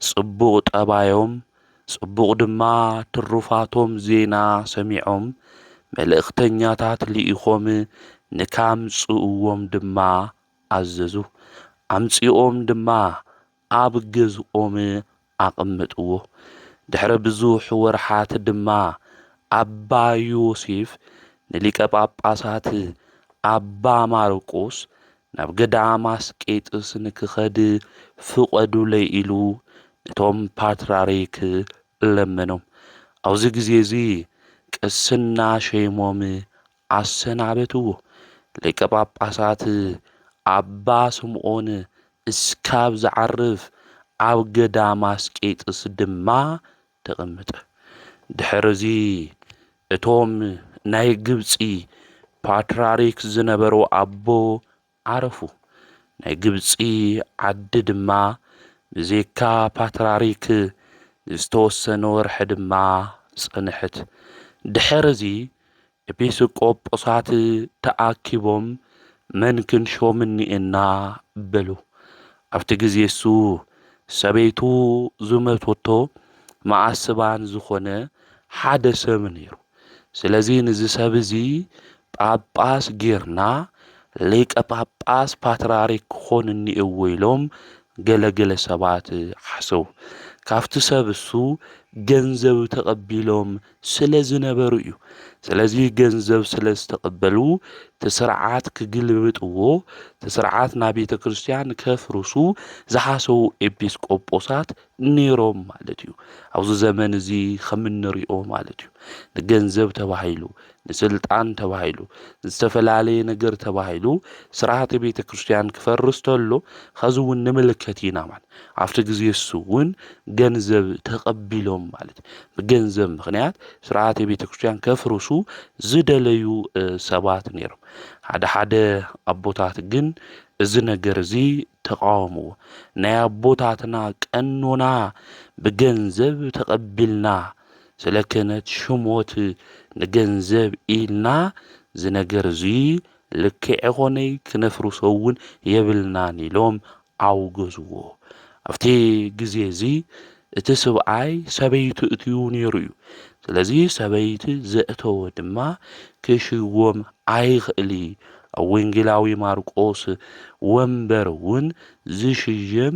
ጽቡቕ ጠባዮም ጽቡቕ ድማ ትሩፋቶም ዜና ሰሚዖም መልእኽተኛታት ልኢኾም ንካምጽእዎም ድማ አዘዙ አምጺኦም ድማ ኣብ ገዝኦም አቐመጥዎ ድሕሪ ብዙሕ ወርሓት ድማ አባ ዮሴፍ ንሊቀ ጳጳሳት አባ ማርቆስ ናብ ገዳም አስቄጥስ ንክኸድ ፍቐዱለይ ኢሉ ነቶም ፓትርያርክ ለመኖም ኣብዚ ግዜ እዚ ቅስና ሸይሞም አሰናበትዎ ሊቀ ጳጳሳት አባ ስምዖን እስካብ ዝዓርፍ ኣብ ገዳም አስቄጥስ ድማ ተቐመጠ ድሕርዚ እቶም ናይ ግብፂ ፓትርያርክ ዝነበሩ አቦ ዓረፉ ናይ ግብፂ ዓዲ ድማ ብዜካ ፓትርያርክ ዝተወሰነ ወርሒ ድማ ጸንሐት ድሕርዚ ኤጲስቆጶሳት ተኣኪቦም መን ክንሾምኒ ኢና በሉ ኣብቲ ግዜ እሱ ሰበይቱ ዝመቶቶ ማዕስባን ዝኾነ ሓደ ሰብ ነይሩ ስለዚ ንዚ ሰብ እዚ ጳጳስ ጌርና ሊቀ ጳጳስ ፓትርያርክ ክኾንኒ እዎ ኢሎም ገለገለ ሰባት ሓሰቡ ካብቲ ሰብ እሱ ገንዘብ ተቐቢሎም ስለ ዝነበሩ እዩ ስለዚ ገንዘብ ስለ ዝተቐበሉ ተስርዓት ክግልብጥዎ ተስርዓት ናብ ቤተ ክርስቲያን ከፍርሱ ዝሓሰቡ ኤጲስቆጶሳት ነይሮም ማለት እዩ ኣብዚ ዘመን እዚ ከም እንሪኦ ማለት እዩ ንገንዘብ ተባሂሉ ንስልጣን ተባሂሉ ዝተፈላለዩ ነገር ተባሂሉ ስርዓት ቤተ ክርስቲያን ክፈርስ ተሎ ከዚ እውን ንምልከት ኢና ማለት ኣብቲ ግዜ እሱ እውን ገንዘብ ተቐቢሎም ማለት ብገንዘብ ምክንያት ስርዓት ቤተ ክርስቲያን ከፍርሱ ዝደለዩ ሰባት ነይሮም ሓደ ኣቦታት ግን እዚ ነገር እዚ ተቃወምዎ ናይ ኣቦታትና ቀኖና ብገንዘብ ተቐቢልና ስለ ክህነት ሽሞት ንገንዘብ ኢልና ዝነገር እዚ ልክዕ ኾነይ ክነፍርሶ እውን የብልናን ኢሎም ኣውገዝዎ ኣብቲ ግዜ እዚ እቲ ሰብኣይ ሰበይቱ እትዩ ነይሩ እዩ ስለዚ ሰበይቲ ዘእተወ ድማ ክሽዎም ኣይኽእሊ ኣብ ወንጌላዊ ማርቆስ ወንበር እውን ዝሽየም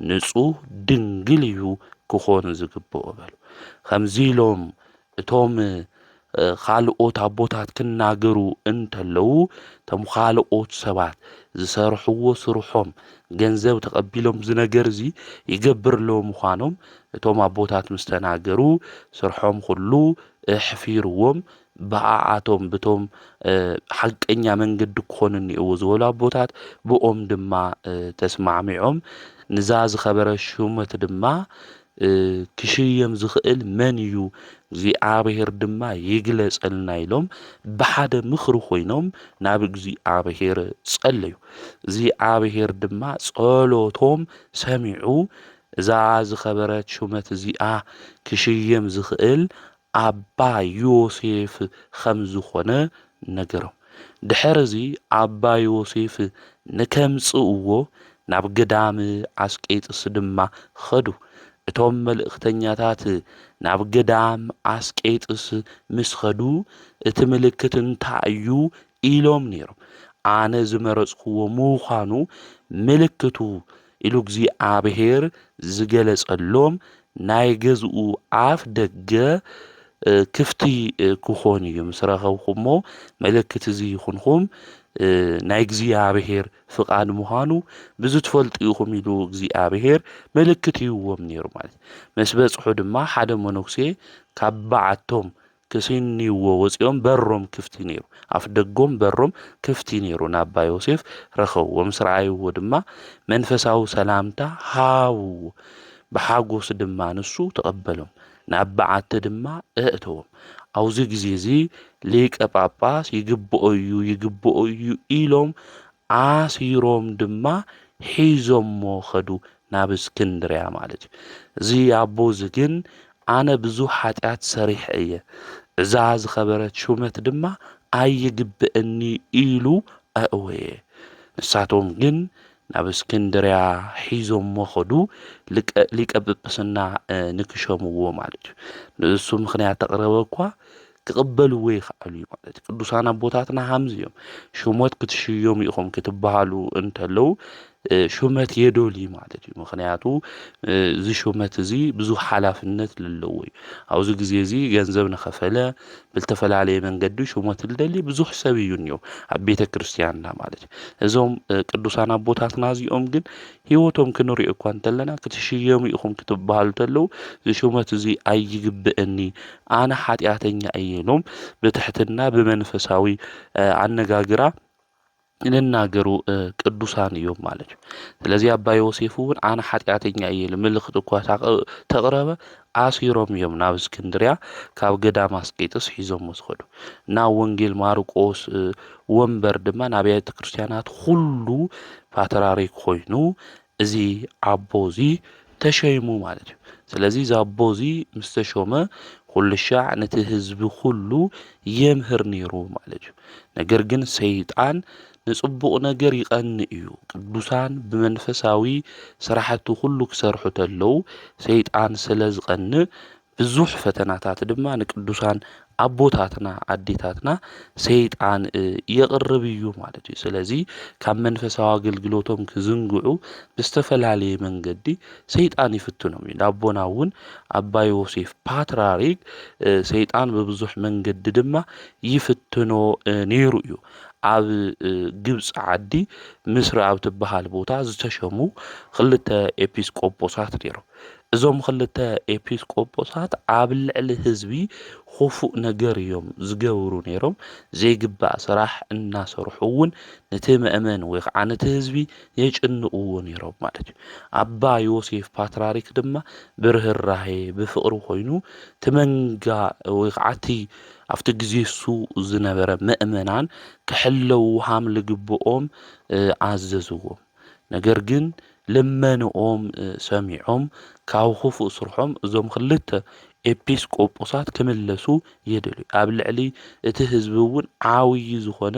ንጹህ ድንግል እዩ ክኾን ዝግብኦ በሉ ከምዚ ኢሎም እቶም ካልኦት ኣቦታት ክናገሩ እንተለው እቶም ካልኦት ሰባት ዝሰርሕዎ ስርሖም ገንዘብ ተቐቢሎም ዝነገር እዚ ይገብርሎም ምዃኖም እቶም ኣቦታት ምስ ተናገሩ ስርሖም ኩሉ ኣሕፊርዎም ብኣቶም በቶም ሓቀኛ መንገዲ ክኾኑኒ እዎ ዝበሉ ኣቦታት ብኦም ድማ ተስማዕሚዖም ንዛ ዝኸበረ ሹመት ድማ ክሽየም ዝኽእል መን እዩ እግዚኣብሔር ድማ ይግለጸልና ኢሎም ብሓደ ምኽሪ ኮይኖም ናብ እግዚኣብሔር ጸለዩ እግዚኣብሔር ድማ ጸሎቶም ሰሚዑ እዛ ዝኸበረት ሹመት እዚኣ ክሽየም ዝኽእል አባ ዮሴፍ ከም ዝኾነ ነገሮም ድሕርዚ አባ ዮሴፍ ንከምጽእዎ ናብ ገዳም አስቄጥስ ድማ ኸዱ እቶም መልእክተኛታት ናብ ገዳም አስቄጥስ ምስ ኸዱ እቲ ምልክት እንታይ እዩ ኢሎም ነይሮም። ኣነ ዝመረጽክዎ ምዃኑ ምልክቱ ኢሉ እግዚኣብሔር ዝገለጸሎም ናይ ገዝኡ ኣፍ ደገ ክፍቲ ክኾን እዩ። ምስ ረኸብኩሞ ምልክት እዚ ይኹንኩም ናይ እግዚኣብሔር ፍቃድ ምዃኑ ብዝትፈልጡ ኢኹም ኢሉ እግዚኣብሔር ምልክት ይዎም ነይሩ ማለት። ምስ በጽሑ ድማ ሓደ መነኩሴ ካብ በዓቶም ክስንይዎ ወፂኦም በሮም ክፍቲ ነይሩ፣ ኣፍ ደጎም በሮም ክፍቲ ነይሩ። ናባ ዮሴፍ ረኸብዎ፣ ምስ ረኣይዎ ድማ መንፈሳዊ ሰላምታ ሃብዎ፣ ብሓጎስ ድማ ንሱ ተቐበሎም፣ ናብ በዓቲ ድማ እእተዎም። ኣብዚ ግዜ እዚ ሊቀ ጳጳስ ይግብኦ እዩ ኢሎም ኣሲሮም ድማ ሒዞሞ ኸዱ ናብ እስክንድርያ ማለት እዩ። እዚ ኣቦ እዚ ግን ኣነ ብዙሕ ኃጢአት ሰሪሕ እየ፣ እዛ ዝኸበረት ሹመት ድማ ኣይግብአኒ ኢሉ ኣእወየ። ንሳቶም ግን ናብ እስክንድርያ ሒዞሞ ኸዱ ሊቀ ጵጵስና ንክሸምዎ ማለት እዩ። ንእሱ ምክንያት ተቕረበ እኳ ክቕበልዎ ይኽኣሉ እዩ ማለት እዩ። ቅዱሳን ኣቦታትና ሃምዚ እዮም። ሹመት ክትሽዮም ኢኹም ክትበሃሉ እንተለው ሹመት የዶሊ ማለት እዩ። ምክንያቱ እዚ ሹመት እዚ ብዙሕ ሓላፍነት ዘለዎ እዩ። ኣብዚ ግዜ እዚ ገንዘብ ንኸፈለ ብዝተፈላለየ መንገዲ ሹመት ልደሊ ብዙሕ ሰብ እዩ እኒኦ ኣብ ቤተ ክርስቲያንና ማለት እዩ። እዞም ቅዱሳን ኣቦታትና እዚኦም ግን ሂወቶም ክንሪኦ እኳ እንተለና ክትሽየሙ ኢኹም ክትበሃሉ ተለው እዚ ሹመት እዚ ኣይግብአኒ ኣነ ኃጢአተኛ እየ ኢሎም ብትሕትና ብመንፈሳዊ ኣነጋግራ ንናገሩ ቅዱሳን እዮም ማለት እዩ። ስለዚ ኣባ ዮሴፍ እውን ኣነ ኃጢአተኛ እየ ምልክት እኳ ተቕረበ ኣሲሮም እዮም ናብ እስክንድርያ ካብ ገዳም አስቄጥስ ሒዞም ዝኸዱ። ናብ ወንጌል ማርቆስ ወንበር ድማ ናብ ቤተ ክርስቲያናት ሁሉ ፓትርያርክ ኮይኑ እዚ ኣቦ እዚ ተሸይሙ ማለት እዩ። ስለዚ እዚ ኣቦ እዚ ምስ ተሾመ ኩልሻዕ ነቲ ህዝቢ ሁሉ የምህር ነይሩ ማለት እዩ። ነገር ግን ሰይጣን ንጽቡቕ ነገር ይቐኒ እዩ። ቅዱሳን ብመንፈሳዊ ስራሕቲ ሁሉ ክሰርሑ ተለው ሰይጣን ስለ ዝቐንእ ብዙሕ ፈተናታት ድማ ንቅዱሳን ኣቦታትና ኣዴታትና ሰይጣን የቕርብ እዩ ማለት እዩ። ስለዚ ካብ መንፈሳዊ ኣገልግሎቶም ክዝንግዑ ብዝተፈላለየ መንገዲ ሰይጣን ይፍትኖም እዩ። ዳቦና እውን ኣባ ዮሴፍ ፓትርያርክ ሰይጣን በብዙሕ መንገዲ ድማ ይፍትኖ ነይሩ እዩ። ኣብ ግብፂ ዓዲ ምስሪ ኣብ ትበሃል ቦታ ዝተሸሙ ክልተ ኤጲስቆጶሳት ነይሮም። እዞም ክልተ ኤጲስቆጶሳት ኣብ ልዕሊ ህዝቢ ክፉእ ነገር እዮም ዝገብሩ ነይሮም። ዘይግባእ ስራሕ እናሰርሑ እውን ነቲ ምእመን ወይ ከዓ ነቲ ህዝቢ የጭንቕዎ ነይሮም ማለት እዩ። ኣባ ዮሴፍ ፓትርያርክ ድማ ብርህራሄ ብፍቕሪ ኮይኑ ትመንጋ ወይ ከዓ እቲ ኣብቲ ግዜ እሱ ዝነበረ ምእመናን ክሕለው ሃም ልግብኦም ኣዘዝዎም። ነገር ግን ልመንኦም ሰሚዖም ካብ ክፉእ ስርሖም እዞም ክልተ ኤጲስቆጶሳት ክምለሱ የደልዩ። ኣብ ልዕሊ እቲ ህዝቢ እውን ዓብይ ዝኾነ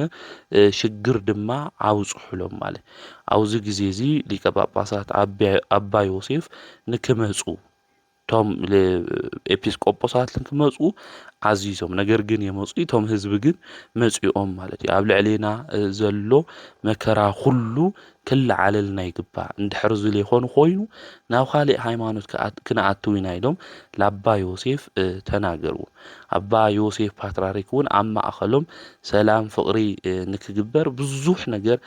ሽግር ድማ ኣውፅሑሎም ማለት። ኣብዚ ግዜ እዚ ሊቀ ጳጳሳት ኣባ ዮሴፍ ንክመፁ ቶም ኤጲስቆጶሳት ንክመፁ ዓዚዞም። ነገር ግን የመፁ ቶም ህዝቢ ግን መፂኦም ማለት እዩ። ኣብ ልዕሊና ዘሎ መከራ ሁሉ ክለዓለልና ይግባእ፣ እንድሕር ዝለይኮኑ ኮይኑ ናብ ካልእ ሃይማኖት ክነኣትው ኢና ኢሎም ለኣባ ዮሴፍ ተናገርዎ። ኣባ ዮሴፍ ፓትርያርክ እውን ኣብ ማእኸሎም ሰላም ፍቕሪ ንክግበር ብዙሕ ነገር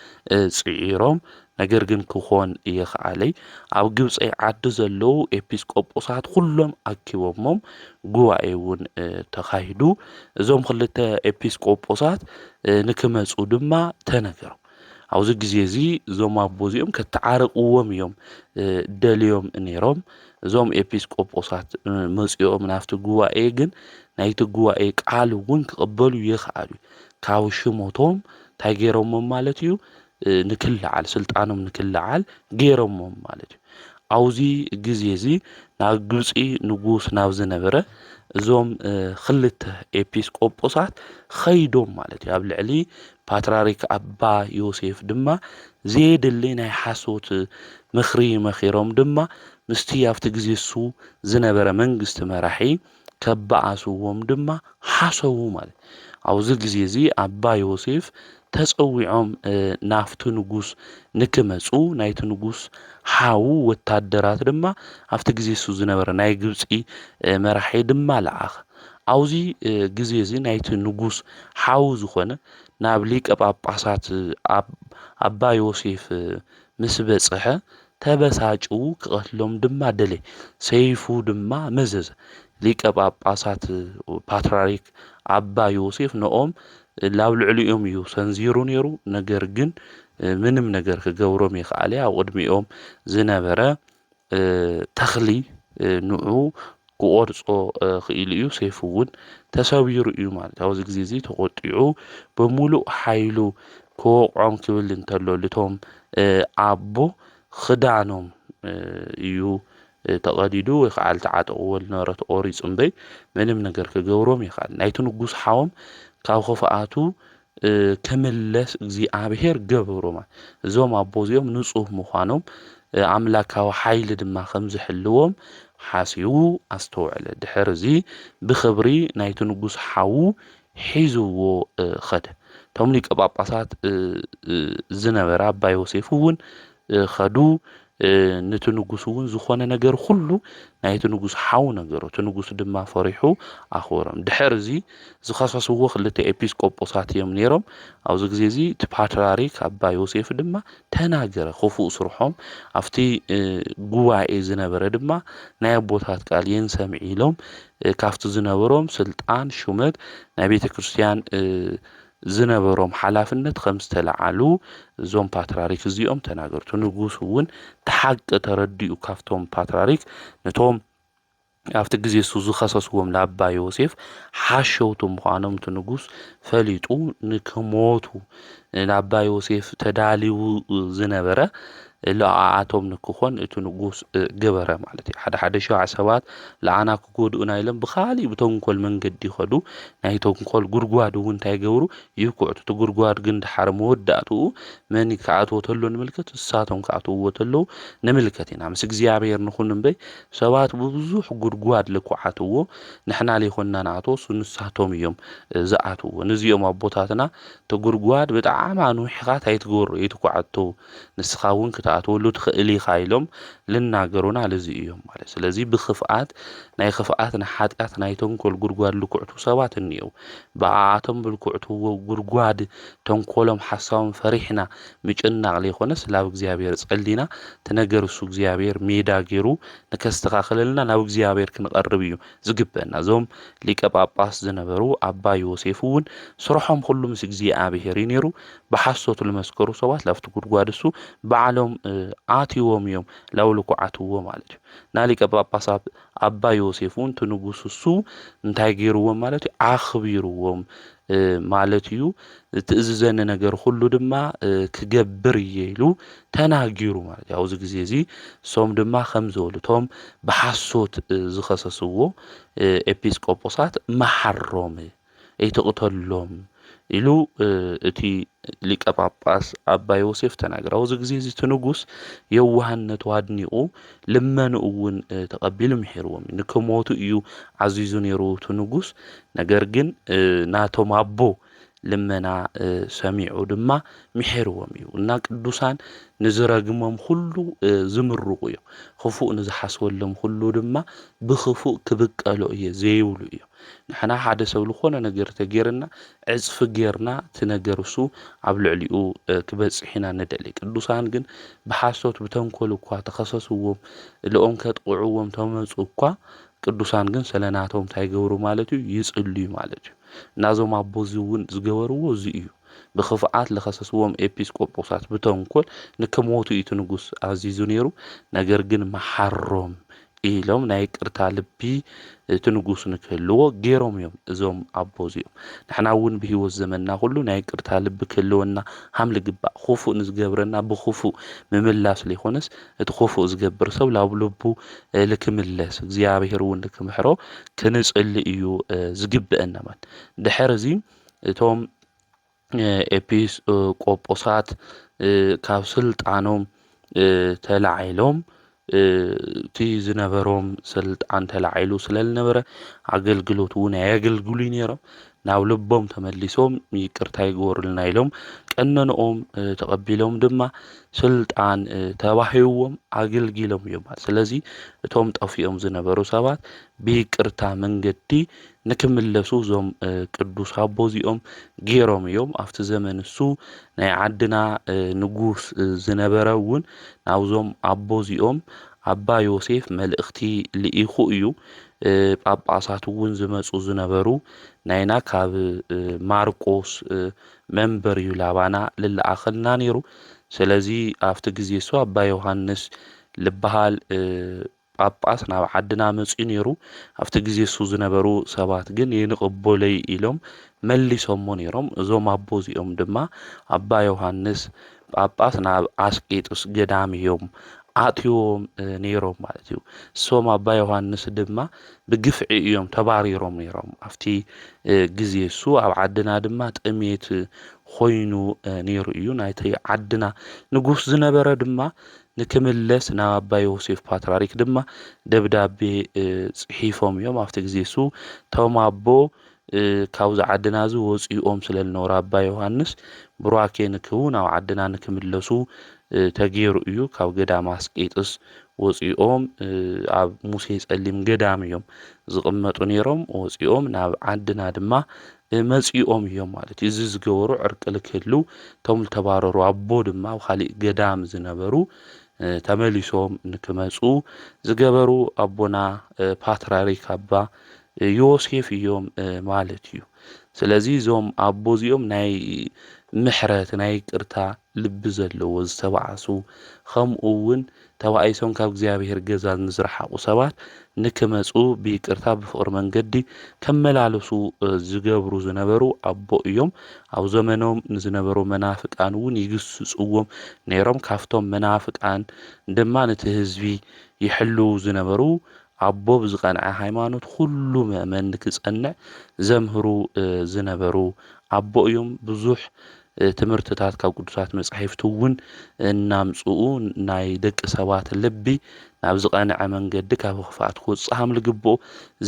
ጽዒሮም ነገር ግን ክኾን እየኸኣለይ ኣብ ግብፂ ዓዲ ዘለዉ ኤጲስቆጶሳት ኩሎም ኣኪቦሞም ጉባኤ እውን ተኻሂዱ። እዞም ክልተ ኤጲስቆጶሳት ንክመፁ ድማ ተነገሮም። ኣብዚ ግዜ እዚ እዞም ኣቦ እዚኦም ከተዓረቕዎም እዮም ደልዮም ነይሮም። እዞም ኤጲስቆጶሳት መፂኦም ናፍቲ ጉባኤ ግን ናይቲ ጉባኤ ቃል እውን ክቕበሉ ይኽኣሉ። ካብ ሽሞቶም እንታይ ገይሮሞም ማለት እዩ ንክልዓል ስልጣኖም ንክልዓል ገይሮሞም ማለት እዩ። ኣብዚ ግዜ እዚ ናብ ግብፂ ንጉስ ናብ ዝነበረ እዞም ክልተ ኤጲስቆጶሳት ኸይዶም ማለት እዩ። ኣብ ልዕሊ ፓትርያርክ አባ ዮሴፍ ድማ ዘየድሊ ናይ ሓሶት ምኽሪ መኺሮም ድማ ምስቲ ኣብቲ ግዜ እሱ ዝነበረ መንግስቲ መራሒ ከበኣስዎም ድማ ሓሰቡ ማለት ኣብዚ ግዜ እዚ አባ ዮሴፍ ተጸዊዖም ናፍቲ ንጉስ ንክመጹ ናይቲ ንጉስ ሓው ወታደራት ድማ ኣብቲ ግዜ እሱ ዝነበረ ናይ ግብጺ መራሒ ድማ ለኣኸ ኣብዚ ግዜ እዚ ናይቲ ንጉስ ሓው ዝኾነ ናብ ሊቀ ጳጳሳት አባ ዮሴፍ ምስ በጽሐ ተበሳጭው ክቐትሎም ድማ ደለ ሰይፉ ድማ መዘዘ ሊቀ ጳጳሳት ፓትርያርክ አባ ዮሴፍ ነኦም ላብ ልዕሊኦም እዩ ሰንዚሩ ነይሩ ነገር ግን ምንም ነገር ክገብሮም ይኽኣል ኣብ ቅድሚኦም ዝነበረ ተኽሊ ንዑ ክቆርጾ ክኢሉ እዩ ሰይፉ እውን ተሰቢሩ እዩ ማለት ኣብዚ ግዜ እዚ ተቆጢዑ ብሙሉእ ሓይሉ ክወቅዖም ክብል እንተሎ ልቶም ኣቦ ክዳኖም እዩ ተቐዲዱ ወይ ከዓ ተዓጠቅዎ ዝነበረ ተቆሪጹ እምበይ ምንም ነገር ክገብሮም ይኽኣል ናይቲ ንጉስ ሓዎም ካብ ኸፍኣቱ ክምለስ እግዚኣብሔር ገብሮ ማለት እዞም ኣቦ እዚኦም ንጹህ ምዃኖም ኣምላካዊ ሓይሊ ድማ ከም ዝሕልዎም ሓሲቡ ኣስተውዕለ ድሕሪ እዚ ብኽብሪ ናይቲ ንጉስ ሓው ሒዝዎ ኸደ እቶም ሊቀ ጳጳሳት ዝነበረ አባ ዮሴፍ እውን ኸዱ ነቲ ንጉስ እውን ዝኾነ ነገር ሁሉ ናይቲ ንጉስ ሓው ነገሮ እቲ ንጉስ ድማ ፈሪሑ ኣኽበሮም ድሕሪ እዚ ዝኸሰስዎ ክልተ ኤጲስቆጶሳት እዮም ነይሮም ኣብዚ ግዜ እዚ እቲ ፓትርያርክ አባ ዮሴፍ ድማ ተናገረ ክፉእ ስርሖም ኣብቲ ጉባኤ ዝነበረ ድማ ናይ ኣቦታት ቃል የንሰምዕ ኢሎም ካብቲ ዝነበሮም ስልጣን ሹመት ናይ ቤተ ክርስቲያን ዝነበሮም ሓላፍነት ከም ዝተለዓሉ እዞም ፓትርያርክ እዚኦም ተናገሩ ንጉስ እውን ተሓቂ ተረዲኡ ካብቶም ፓትርያርክ ነቶም ኣብቲ ግዜ እሱ ዝኸሰስዎም ለአባ ዮሴፍ ሓሸውቱ ምዃኖም እቲ ንጉስ ፈሊጡ ንክሞቱ ለአባ ዮሴፍ ተዳልዩ ዝነበረ ለኣቶም ንክኾን እቲ ንጉስ ገበረ ማለት እዩ ሓደ ሸውዓ ሰባት ለኣና ክጎድኡና ኢሎም ብኻሊእ ብተንኮል መንገዲ ይኸዱ ናይ ተንኮል ጉድጓድ እውን እንታይ ገብሩ ይኩዕቱ እቲ ጉድጓድ ግን ድሓር መወዳእትኡ መን ክኣትዎ ተሎ ንምልከት እሳቶም ክኣትውዎ ተለው ንምልከት ኢና ምስ እግዚኣብሔር ንኹን እምበይ ሰባት ብብዙሕ ጉድጓድ ልኩዓትዎ ንሕና ለይኮንና ንኣትዎ ንሳቶም እዮም ዝኣትውዎ ነዚኦም ኣቦታትና እቲ ጉድጓድ ብጣዕሚ ኣንዊሕኻ ታይትገብሮ ይትኩዓቶ ንስኻ እውን ክትኣትወሉ ትኽእል ኢኻ ኢሎም ልናገሩና ለዚ እዮም ማለት ስለዚ ብኽፍኣት ናይ ክፍኣት ንሓጢኣት ናይ ተንኮል ጉድጓድ ልኩዕቱ ሰባት እኒአው ብኣቶም ብልኩዕትዎ ጉድጓድ ተንኮሎም ሓሳቦም ፈሪሕና ምጭናቕ ለይኮነስ ናብ እግዚኣብሔር ጸሊና ተነገር እሱ እግዚኣብሔር ሜዳ ገይሩ ንከስተኻኽለልና ናብ እግዚኣብሔር ክንቐርብ እዩ ዝግበአና እዞም ሊቀ ጳጳስ ዝነበሩ አባ ዮሴፍ እውን ስርሖም ኩሉ ምስ እግዚኣብሔር ነይሩ ብሓሶት ዝመስከሩ ሰባት ላብቲ ጉድጓድ እሱ በዓሎም ኣትይዎም እዮም ላው ልኩዓትዎ ማለት እዩ ናይ ሊቀ ጳጳሳት አባ ዮሴፍ እውን እቲ ንጉስ እሱ እንታይ ገይርዎም ማለት እዩ ኣኽቢርዎም ማለት እዩ ትእዝዘኒ ነገር ሁሉ ድማ ክገብር እየ ኢሉ ተናጊሩ ማለት እዩ ኣብዚ ግዜ እዚ ሶም ድማ ከም ዝበሉ እቶም ብሓሶት ዝኸሰስዎ ኤጲስቆጶሳት መሓሮም ኣይተቕተሎም ኢሉ እቲ ሊቀ ጳጳስ አባ ዮሴፍ ተናገረ ኣብዚ ግዜ እዚ እቲ ንጉስ የዋህነቱ አድኒቑ ልመኑ እውን ተቐቢሉ ምሒርዎም ንክሞቱ እዩ ዓዚዙ ነይሩ እቲ ንጉስ ነገር ግን ናቶም ኣቦ ልመና ሰሚዑ ድማ ምሒርዎም እዩ እና ቅዱሳን ንዝረግሞም ሁሉ ዝምርቑ እዮም ክፉእ ንዝሓስበሎም ሁሉ ድማ ብክፉእ ክብቀሎ እየ ዘይብሉ እዮም ንሕና ሓደ ሰብ ዝኾነ ነገር ተገይርና ዕፅፊ ጌርና እቲ ነገር እሱ ኣብ ልዕሊኡ ክበፅሒና ንደሊ ቅዱሳን ግን ብሓሶት ብተንኮል እኳ ተኸሰስዎም ልኦም ከጥቅዕዎም ተመፁ እኳ ቅዱሳን ግን ሰለናቶም እንታይ ገብሩ ማለት እዩ ይጽልዩ ማለት እዩ ናዞም ኣቦዚ እውን ዝገበርዎ እዚ እዩ ብኽፍኣት ለኸሰስዎም ኤጲስቆጶሳት ብተንኮል ንክሞቱ እዩ እቲ ንጉስ ኣዚዙ ነይሩ ነገር ግን መሓሮም ኢሎም ናይ ቅርታ ልቢ እቲ ንጉስ ንክህልዎ ገይሮም እዮም እዞም ኣቦ እዚኦም ንሕና እውን ብሂወት ዘመንና ኩሉ ናይ ቅርታ ልቢ ክህልወና ሃም ልግባእ ክፉእ ንዝገብረና ብክፉእ ምምላስ ለይኮነስ እቲ ክፉእ ዝገብር ሰብ ላብ ልቡ ልክምለስ እግዚኣብሔር እውን ልክምሕሮ ክንጽሊ እዩ ዝግብአና ማለት ድሕሪ እዚ እቶም ኤጲስቆጶሳት ካብ ስልጣኖም ተላዒሎም እቲ ዝነበሮም ስልጣን ተላዒሉ ስለ ዝነበረ ኣገልግሎት እውን ኣየገልግሉ ነይሮም። ናብ ልቦም ተመሊሶም ይቅርታ ይግበሩልና ኢሎም ቀነንኦም ተቐቢሎም ድማ ስልጣን ተባሂብዎም ኣገልጊሎም እዮም። ስለዚ እቶም ጠፊኦም ዝነበሩ ሰባት ብይቅርታ መንገዲ ንክምለሱ እዞም ቅዱስ ኣቦ እዚኦም ገይሮም እዮም። ኣብቲ ዘመን እሱ ናይ ዓድና ንጉስ ዝነበረ እውን ናብዞም ኣቦ እዚኦም ኣባ ዮሴፍ መልእኽቲ ልኢኹ እዩ። ጳጳሳት እውን ዝመፁ ዝነበሩ ናይና ካብ ማርቆስ መንበር እዩ ላባና ልለኣኸልና ነይሩ። ስለዚ ኣብቲ ግዜ እሱ ኣባ ዮሃንስ ልበሃል ጳጳስ ናብ ዓድና መፂኡ ነይሩ። ኣብቲ ግዜ እሱ ዝነበሩ ሰባት ግን የንቕበለይ ኢሎም መሊሶሞ ነይሮም። እዞም ኣቦ እዚኦም ድማ ኣባ ዮሃንስ ጳጳስ ናብ ኣስቄጥስ ገዳም እዮም ኣትዮም ነይሮም ማለት እዩ። እሶም ኣባ ዮሃንስ ድማ ብግፍዒ እዮም ተባሪሮም ነይሮም። ኣብቲ ግዜ እሱ ኣብ ዓድና ድማ ጥሜት ኮይኑ ነይሩ እዩ። ናይቲ ዓድና ንጉስ ዝነበረ ድማ ንክምለስ ናብ ኣባ ዮሴፍ ፓትርያርክ ድማ ደብዳቤ ጽሒፎም እዮም። ኣብቲ ግዜ እሱ እቶም ኣቦ ካብዚ ዓድና እዚ ወፂኦም ስለ ዝነበሩ ኣባ ዮሃንስ ቡራኬ ንክህቡ ናብ ዓድና ንክምለሱ ተገይሩ እዩ። ካብ ገዳም ኣስቄጥስ ወፂኦም ኣብ ሙሴ ጸሊም ገዳም እዮም ዝቕመጡ ነይሮም። ወፂኦም ናብ ዓድና ድማ መፂኦም እዮም ማለት እዩ። እዚ ዝገበሩ ዕርቂ ልክህሉ እቶም ዝተባረሩ ኣቦ ድማ ኣብ ካሊእ ገዳም ዝነበሩ ተመሊሶም ንክመፁ ዝገበሩ ኣቦና ፓትርያርክ ኣባ ዮሴፍ እዮም ማለት እዩ። ስለዚ እዞም ኣቦ እዚኦም ናይ ምሕረት ናይ ይቅርታ ልቢ ዘለዎ ዝተባዓሱ ከምኡ እውን ተባኢሶም ካብ እግዚኣብሔር ገዛ ንዝረሓቁ ሰባት ንክመፁ ብይቅርታ ብፍቅሪ መንገዲ ከመላለሱ ዝገብሩ ዝነበሩ ኣቦ እዮም። ኣብ ዘመኖም ንዝነበሩ መናፍቃን እውን ይግስጽዎም ነይሮም። ካብቶም መናፍቃን ድማ ነቲ ህዝቢ ይሕልው ዝነበሩ ኣቦ ብዝቐንዐ ሃይማኖት ኩሉ ምእመን ንክጸንዕ ዘምህሩ ዝነበሩ ኣቦ እዮም። ብዙሕ ትምህርትታት ካብ ቅዱሳት መጻሕፍቲ እውን እናምጽኡ ናይ ደቂ ሰባት ልቢ ናብ ዝቐንዐ መንገዲ ካብ ክፍኣት ክወጽእ ከም ዝግብኦ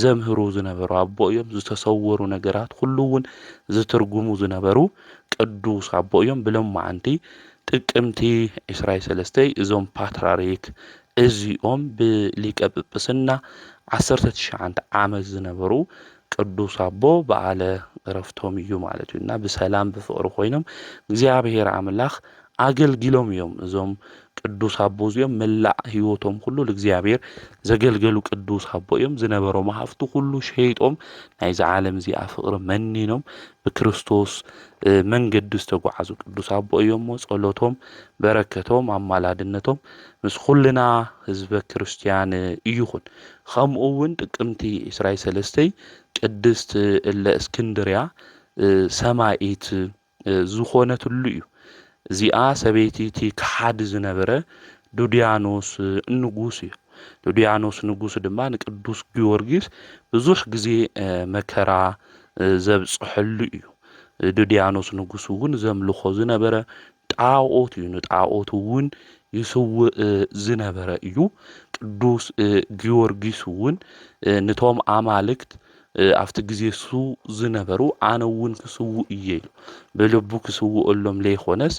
ዘምህሩ ዝነበሩ ኣቦ እዮም። ዝተሰወሩ ነገራት ኩሉ እውን ዝትርጉሙ ዝነበሩ ቅዱስ ኣቦ እዮም። ብሎማዓንቲ ጥቅምቲ 23 እዞም ፓትርያርክ እዚኦም ብሊቀ ጵጵስና 19 ዓመት ዝነበሩ ቅዱስ ኣቦ በዓለ ዕረፍቶም እዩ ማለት እዩ። እና ብሰላም ብፍቅሪ ኮይኖም እግዚኣብሔር ኣምላኽ ኣገልጊሎም እዮም። እዞም ቅዱስ ኣቦ እዚኦም መላእ ህይወቶም ኩሉ ለእግዚኣብሔር ዘገልገሉ ቅዱስ ኣቦ እዮም። ዝነበሮም ሃፍቲ ኩሉ ሸይጦም ናይዚ ዓለም እዚኣ ፍቅሪ መኒኖም ብክርስቶስ መንገዲ ዝተጓዓዙ ቅዱስ ኣቦ እዮም። ጸሎቶም በረከቶም ኣማላድነቶም ምስ ኩልና ህዝበ ክርስቲያን ይኹን። ከምኡ እውን ጥቅምቲ 23 ቅድስት እለ እስክንድርያ ሰማኢት ዝኾነትሉ እዩ። እዚኣ ሰበይቲ እቲ ክሓዲ ዝነበረ ዱድያኖስ ንጉስ እዩ። ዱድያኖስ ንጉስ ድማ ንቅዱስ ጊዮርጊስ ብዙሕ ግዜ መከራ ዘብጽሐሉ እዩ። ዱድያኖስ ንጉስ እውን ዘምልኾ ዝነበረ ጣዖት እዩ። ንጣዖት እውን ይስውእ ዝነበረ እዩ። ቅዱስ ጊዮርጊስ እውን ነቶም ኣማልክት ኣብቲ ግዜ እሱ ዝነበሩ ኣነ እውን ክስውእ እየ ኢሉ ብልቡ ክስውእሎም ዘይኮነስ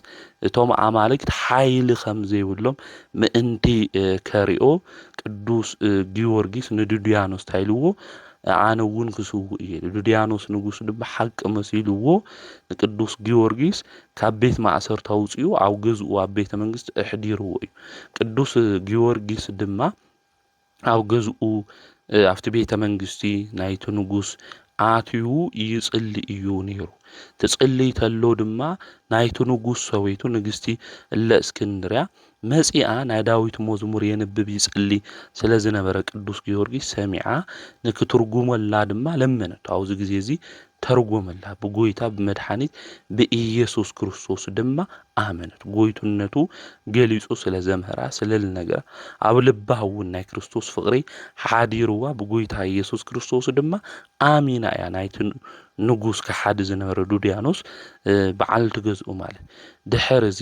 እቶም ኣማልክት ሓይሊ ከም ዘይብሎም ምእንቲ ከሪኦ ቅዱስ ጊዮርጊስ ንዱድያኖስ ታይልዎ ኣነ እውን ክስውእ እየ ኢሉ ዱድያኖስ ንጉስ ድማ ሓቂ መሲልዎ ንቅዱስ ጊዮርጊስ ካብ ቤት ማእሰር ተውፅኡ ኣብ ገዝኡ ኣብ ቤተ መንግስቲ እሕዲርዎ እዩ። ቅዱስ ጊዮርጊስ ድማ ኣብ ገዝኡ ኣብቲ ቤተ መንግስቲ ናይቲ ንጉስ ኣትዩ ይጽሊ እዩ ነይሩ። ትጽልይ ተሎ ድማ ናይቲ ንጉስ ሰበይቱ ንግስቲ እለ እስክንድርያ መጺኣ ናይ ዳዊት መዝሙር የንብብ ይጽሊ ስለ ዝነበረ ቅዱስ ጊዮርጊስ ሰሚዓ ንክትርጉመላ ድማ ለመነቱ። ኣብዚ ግዜ እዚ ተርጎመላ ብጎይታ ብመድኃኒት በኢየሱስ ክርስቶስ ድማ አመነት ጎይቱነቱ ገሊጹ ስለ ዘምህራ ስለል ነገር ኣብ ልባውን ናይ ክርስቶስ ፍቅሪ ሓዲርዋ ብጎይታ ኢየሱስ ክርስቶስ ድማ አሚና ያ ናይቲ ንጉስ ከሓድ ዝነበረ ዱድያኖስ በዓል ትገዝኡ ማለት ድሕር እዚ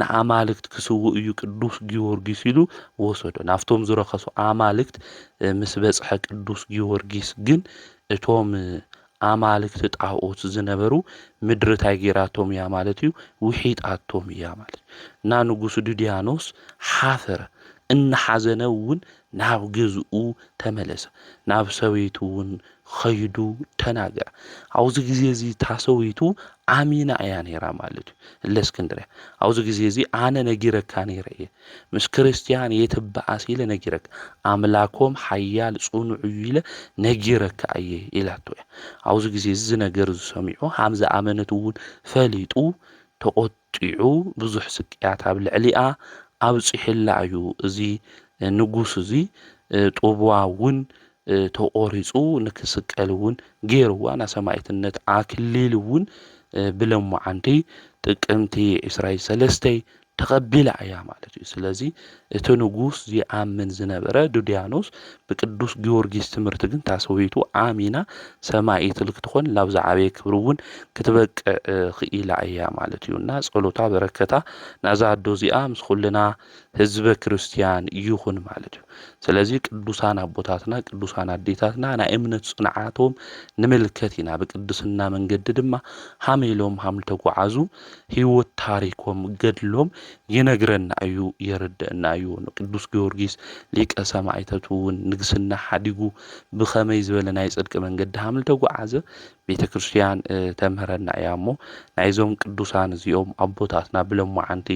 ንኣማልክት ክስው እዩ ቅዱስ ጊዮርጊስ ኢሉ ወሰዶ ናፍቶም ዝረኸሱ ኣማልክት ምስ በጽሐ ቅዱስ ጊዮርጊስ ግን እቶም አማልክት ጣዖት ዝነበሩ ምድር ታይጌራቶም ያ ማለት እዩ ውሒጣቶም ያ ማለት ና ንጉስ ዱድያኖስ ሓፈረ እንሓዘነውን ናብ ገዝኡ ተመለሰ ናብ ሰዊቱውን ኸይዱ ተናገረ አውዝ ጊዜ እዚ ታሰዊቱ አሚና ያ ነራ ማለት እዩ ለእስክንድርያ አውዝ ጊዜ እዚ አነ ነጊረካ ነይረየ ምስ ክርስቲያን የተባአስ ኢለ ነጊረካ አምላኮም ሐያል ጽኑዕ ኢለ ነጊረካ አየ ኢላቶ አውዝ ጊዜ እዚ ነገር ዝሰሚዑ ሐምዛ አመነቱውን ፈሊጡ ተቆጥዑ ብዙሕ ስቅያት ኣብ ልዕሊኣ ኣብጽሕላ እዩ እዚ ንጉስ እዚ ጦብዋውን ተቆሪጹ ንክስቀልውን ገይርዋ ና ሰማዕትነት አክሊልውን ብለምዓንቲ ጥቅምቲ 23 ተቀቢላ እያ ማለት እዩ ስለዚ እቲ ንጉስ ዝኣምን ዝነበረ ዱድያኖስ በቅዱስ ጊዮርጊስ ትምህርት ግን ታሰዊቱ አሚና ሰማዕት ልክትኾን ላብ ዛዕበየ ክብሩውን ክትበቅ ኽኢላ እያ ማለት እዩና ጸሎታ በረከታ ናዛዶ ዚኣ ምስ ኩልና ህዝበ ክርስቲያን ይኹን ማለት እዩ ስለዚ ቅዱሳን አቦታትና ቅዱሳን አዴታትና ና እምነት ጽንዓቶም ንምልከት ኢና በቅዱስና መንገድ ድማ ሐሜሎም ሐምል ተጓዓዙ ህይወት ታሪኮም ገድሎም ይነግረና እዩ ይረዳና እዩ ቅዱስ ጊዮርጊስ ሊቀ ሰማዕታቱን ንግስና ሐዲጉ ብኸመይ ዝበለ ናይ ጽድቅ መንገድ ሐምል ተጓዓዘ ቤተ ክርስቲያን ተምህረና ያሞ ናይዞም ቅዱሳን እዚኦም አቦታትና ብለምዓንቲ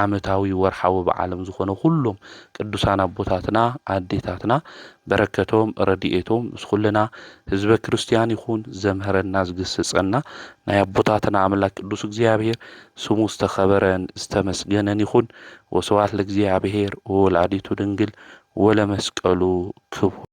ዓመታዊ ወርሓዊ በዓለም ዝኾነ ሁሉም ቅዱሳን አቦታትና አዴታትና በረከቶም ረድኤቶም እስኩልና ህዝበ ክርስቲያን ይኹን ዘምህረና ዝግስጸና ናይ አቦታትና አምላክ ቅዱስ እግዚአብሔር ስሙ ዝተኸበረን ዝተመስገነን ይኹን ወስብሐት ለእግዚአብሔር ወለወላዲቱ ድንግል ወለመስቀሉ ክቡር